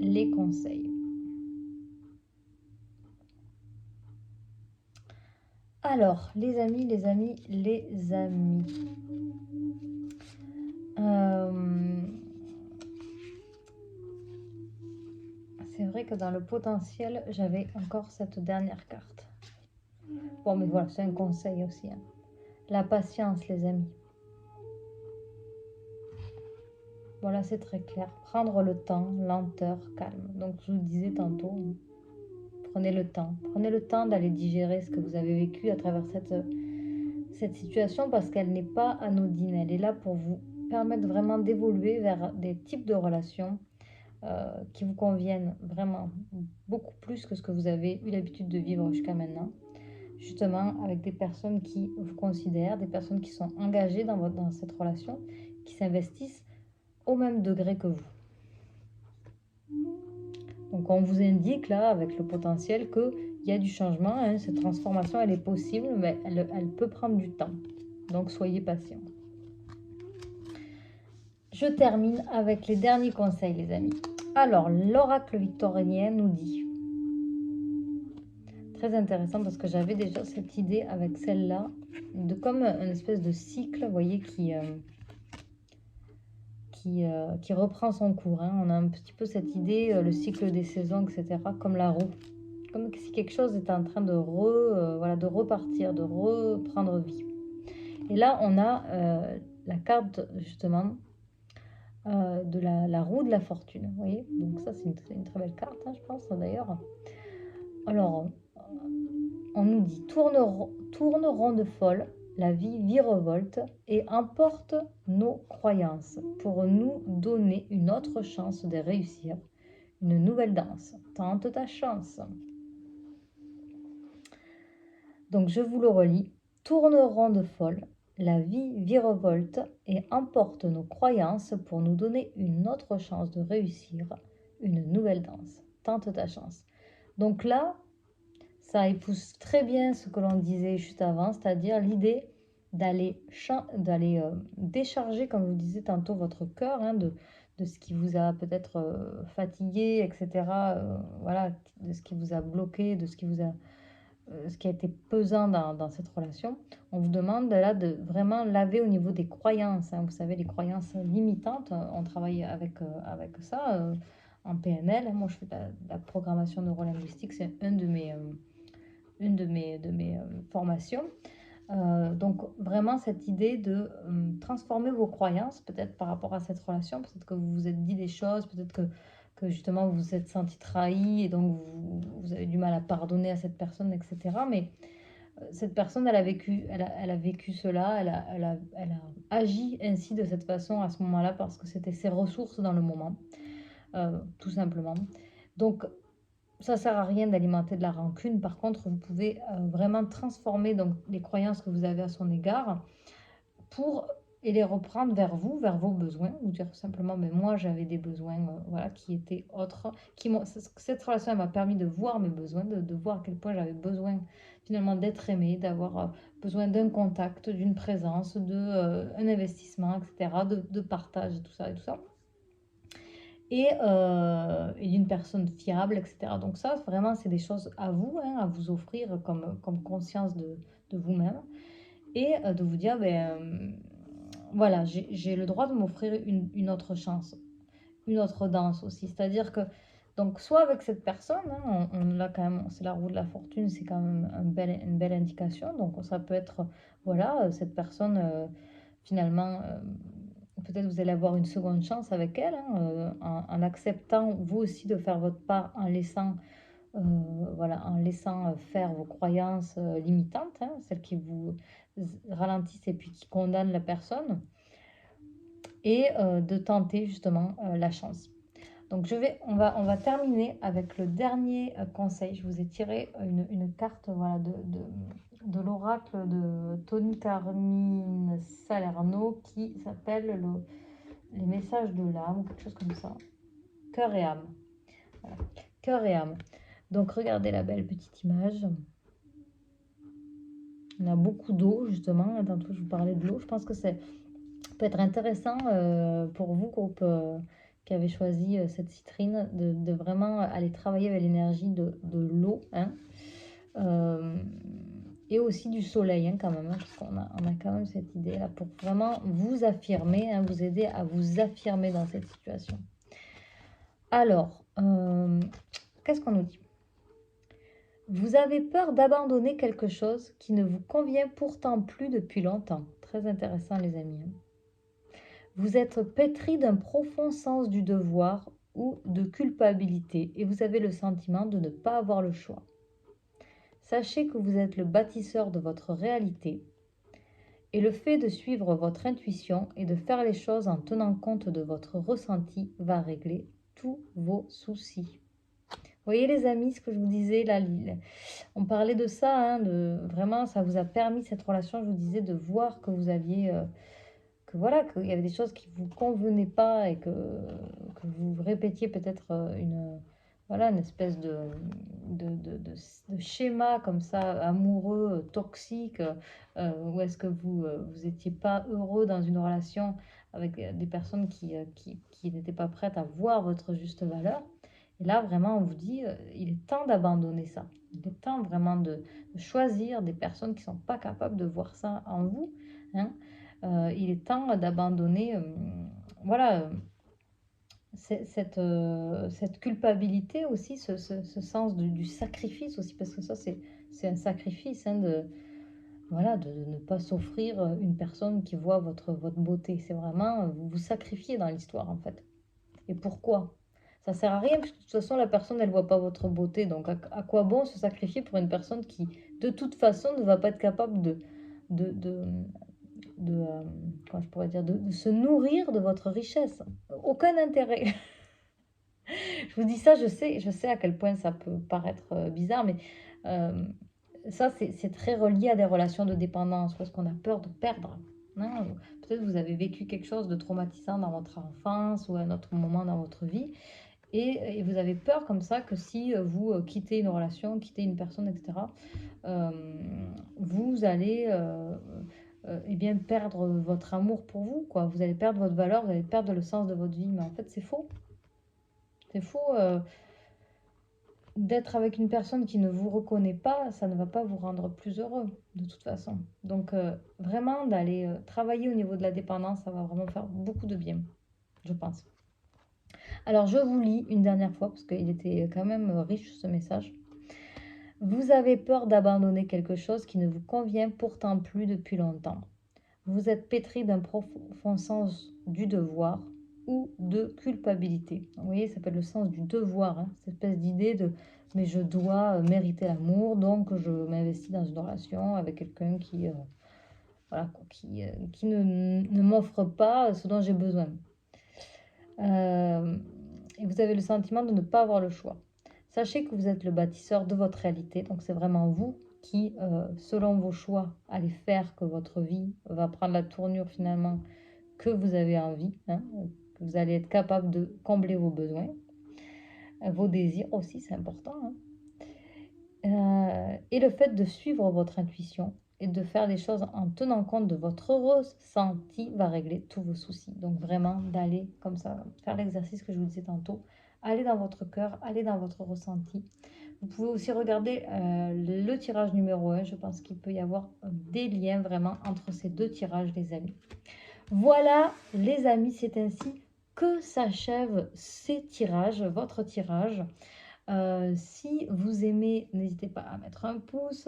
les conseils. Alors, les amis, c'est vrai que dans le potentiel, j'avais encore cette dernière carte. Bon, mais voilà, c'est un conseil aussi. Hein. La patience, les amis. Voilà, c'est très clair. Prendre le temps, lenteur, calme. Donc, je vous disais tantôt, prenez le temps. Prenez le temps d'aller digérer ce que vous avez vécu à travers cette situation parce qu'elle n'est pas anodine. Elle est là pour vous permettre vraiment d'évoluer vers des types de relations qui vous conviennent vraiment beaucoup plus que ce que vous avez eu l'habitude de vivre jusqu'à maintenant. Justement, avec des personnes qui vous considèrent, des personnes qui sont engagées dans cette relation, qui s'investissent au même degré que vous. Donc on vous indique là, avec le potentiel, qu'il y a du changement, hein, cette transformation elle est possible, mais elle peut prendre du temps. Donc soyez patients. Je termine avec les derniers conseils les amis. Alors l'oracle victorien nous dit, très intéressant parce que j'avais déjà cette idée avec celle-là, de comme une espèce de cycle, vous voyez, qui reprend son cours. Hein. On a un petit peu cette idée, le cycle des saisons, etc., comme la roue. Comme si quelque chose était en train de repartir, de reprendre vie. Et là, on a la carte, justement, de la roue de la fortune. Vous voyez, donc ça, c'est une très belle carte, hein, je pense, d'ailleurs. Alors, on nous dit, tourne ronde folle, la vie virevolte et emporte nos croyances pour nous donner une autre chance de réussir, une nouvelle danse. Tente ta chance. Donc je vous le relis. Tourne ronde folle, la vie virevolte et emporte nos croyances pour nous donner une autre chance de réussir, une nouvelle danse. Tente ta chance. Donc là, ça épouse très bien ce que l'on disait juste avant, c'est-à-dire l'idée d'aller décharger, comme je vous disais tantôt, votre cœur hein, de ce qui vous a peut-être fatigué, etc. Voilà, de ce qui vous a bloqué, de ce qui a été pesant dans cette relation. On vous demande là de vraiment laver au niveau des croyances. Hein. Vous savez, les croyances limitantes, on travaille avec ça en PNL. Moi, je fais de la programmation neurolinguistique, c'est une de mes formations. Donc vraiment cette idée de transformer vos croyances peut-être par rapport à cette relation, peut-être que vous vous êtes dit des choses, peut-être que justement vous vous êtes senti trahi et donc vous avez du mal à pardonner à cette personne, etc. Mais cette personne, elle a vécu cela, elle a agi ainsi de cette façon à ce moment-là parce que c'était ses ressources dans le moment, tout simplement. Donc ça sert à rien d'alimenter de la rancune. Par contre, vous pouvez vraiment transformer donc, les croyances que vous avez à son égard pour et les reprendre vers vous, vers vos besoins. Vous dire simplement, mais moi j'avais des besoins voilà, qui étaient autres. Cette relation m'a permis de voir mes besoins, de voir à quel point j'avais besoin finalement d'être aimée, d'avoir besoin d'un contact, d'une présence, un investissement, etc., de partage et tout ça et tout ça et d'une personne fiable, etc. Donc ça, vraiment, c'est des choses à vous, hein, à vous offrir comme conscience de vous-même et de vous dire, voilà, j'ai le droit de m'offrir une autre chance, une autre danse aussi. C'est-à-dire que, donc, soit avec cette personne, hein, on l'a quand même, c'est la roue de la fortune, c'est quand même une belle indication. Donc, ça peut être, voilà, cette personne, finalement, peut-être vous allez avoir une seconde chance avec elle, hein, en acceptant vous aussi de faire votre part, euh, voilà, en laissant faire vos croyances limitantes, hein, celles qui vous ralentissent et puis qui condamnent la personne, et de tenter justement la chance. Donc on va terminer avec le dernier conseil. Je vous ai tiré une carte voilà, de l'oracle de Tony Carmine Salerno qui s'appelle les messages de l'âme ou quelque chose comme ça. Cœur et âme. Voilà. Cœur et âme. Donc regardez la belle petite image. On a beaucoup d'eau justement. Tantôt je vous parlais de l'eau. Je pense que ça peut être intéressant pour vous, groupe qui avez choisi cette citrine, de vraiment aller travailler avec l'énergie de l'eau. Hein. Euh, et aussi du soleil hein, quand même, hein, parce qu'on a quand même cette idée là pour vraiment vous affirmer, hein, vous aider à vous affirmer dans cette situation. Alors, qu'est-ce qu'on nous dit? Vous avez peur d'abandonner quelque chose qui ne vous convient pourtant plus depuis longtemps. Très intéressant les amis. Vous êtes pétri d'un profond sens du devoir ou de culpabilité et vous avez le sentiment de ne pas avoir le choix. Sachez que vous êtes le bâtisseur de votre réalité et le fait de suivre votre intuition et de faire les choses en tenant compte de votre ressenti va régler tous vos soucis. Vous voyez les amis, ce que je vous disais là, on parlait de ça, hein, vraiment ça vous a permis cette relation, je vous disais, de voir que vous aviez, que voilà, qu'il y avait des choses qui ne vous convenaient pas et que vous répétiez peut-être voilà, une espèce de schéma comme ça, amoureux, toxique, où est-ce que vous étiez pas heureux dans une relation avec des personnes qui n'étaient pas prêtes à voir votre juste valeur. Et là, vraiment, on vous dit, il est temps d'abandonner ça. Il est temps vraiment de choisir des personnes qui ne sont pas capables de voir ça en vous. Hein. Il est temps d'abandonner voilà, cette culpabilité aussi, ce sens du sacrifice aussi, parce que ça, c'est un sacrifice hein, voilà, de ne pas s'offrir une personne qui voit votre beauté. C'est vraiment, vous vous sacrifiez dans l'histoire en fait. Et pourquoi? Ça sert à rien, parce que de toute façon, la personne, elle voit pas votre beauté. Donc, à quoi bon se sacrifier pour une personne qui, de toute façon, ne va pas être capable de, de, comment je pourrais dire, de se nourrir de votre richesse. Aucun intérêt. Je vous dis ça, je sais à quel point ça peut paraître bizarre, mais euh, ça, c'est très relié à des relations de dépendance, parce qu'on a peur de perdre. Hein. Peut-être vous avez vécu quelque chose de traumatisant dans votre enfance ou à un autre moment dans votre vie, et vous avez peur comme ça que si vous quittez une relation, quittez une personne, etc., vous allez eh bien, perdre votre amour pour vous, quoi. Vous allez perdre votre valeur, vous allez perdre le sens de votre vie. Mais en fait, c'est faux. C'est faux. D'être avec une personne qui ne vous reconnaît pas, ça ne va pas vous rendre plus heureux, de toute façon. Donc, vraiment, d'aller travailler au niveau de la dépendance, ça va vraiment faire beaucoup de bien, je pense. Alors, je vous lis une dernière fois, parce qu'il était quand même riche, ce message. Vous avez peur d'abandonner quelque chose qui ne vous convient pourtant plus depuis longtemps. Vous êtes pétri d'un profond sens du devoir ou de culpabilité. Vous voyez, ça s'appelle le sens du devoir, hein, cette espèce d'idée de mais je dois mériter l'amour, donc je m'investis dans une relation avec quelqu'un qui, voilà, qui ne m'offre pas ce dont j'ai besoin. Et vous avez le sentiment de ne pas avoir le choix. Sachez que vous êtes le bâtisseur de votre réalité, donc c'est vraiment vous qui, selon vos choix, allez faire que votre vie va prendre la tournure finalement que vous avez envie, hein, que vous allez être capable de combler vos besoins, vos désirs aussi, c'est important, hein. Et le fait de suivre votre intuition et de faire des choses en tenant compte de votre ressenti va régler tous vos soucis. Donc vraiment d'aller comme ça, faire l'exercice que je vous disais tantôt, aller dans votre cœur, aller dans votre ressenti. Vous pouvez aussi regarder le tirage numéro 1. Je pense qu'il peut y avoir des liens vraiment entre ces deux tirages, les amis. Voilà, les amis, c'est ainsi que s'achève ces tirages, votre tirage. Si vous aimez, n'hésitez pas à mettre un pouce,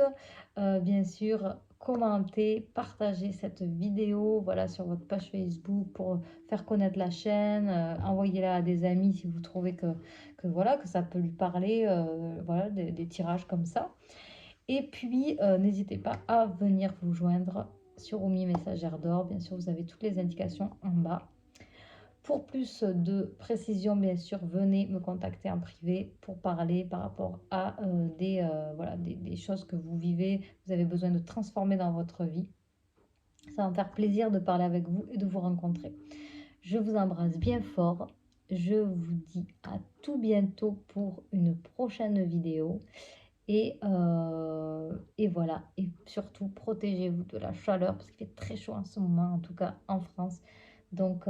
bien sûr, commenter, partager cette vidéo, voilà, sur votre page Facebook pour faire connaître la chaîne, envoyez-la à des amis si vous trouvez voilà, que ça peut lui parler, voilà, des tirages comme ça. Et puis, n'hésitez pas à venir vous joindre sur Oumi Messagère d'Or. Bien sûr, vous avez toutes les indications en bas. Pour plus de précision, bien sûr, venez me contacter en privé pour parler par rapport à voilà, des choses que vous vivez, vous avez besoin de transformer dans votre vie. Ça va me faire plaisir de parler avec vous et de vous rencontrer. Je vous embrasse bien fort. Je vous dis à tout bientôt pour une prochaine vidéo. Et voilà. Et surtout, protégez-vous de la chaleur parce qu'il fait très chaud en ce moment, en tout cas en France. Donc,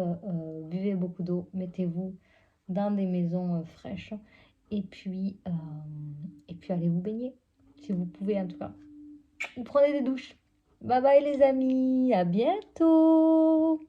buvez beaucoup d'eau, mettez-vous dans des maisons fraîches et puis allez vous baigner, si vous pouvez en tout cas. Ou prenez des douches. Bye bye les amis, à bientôt!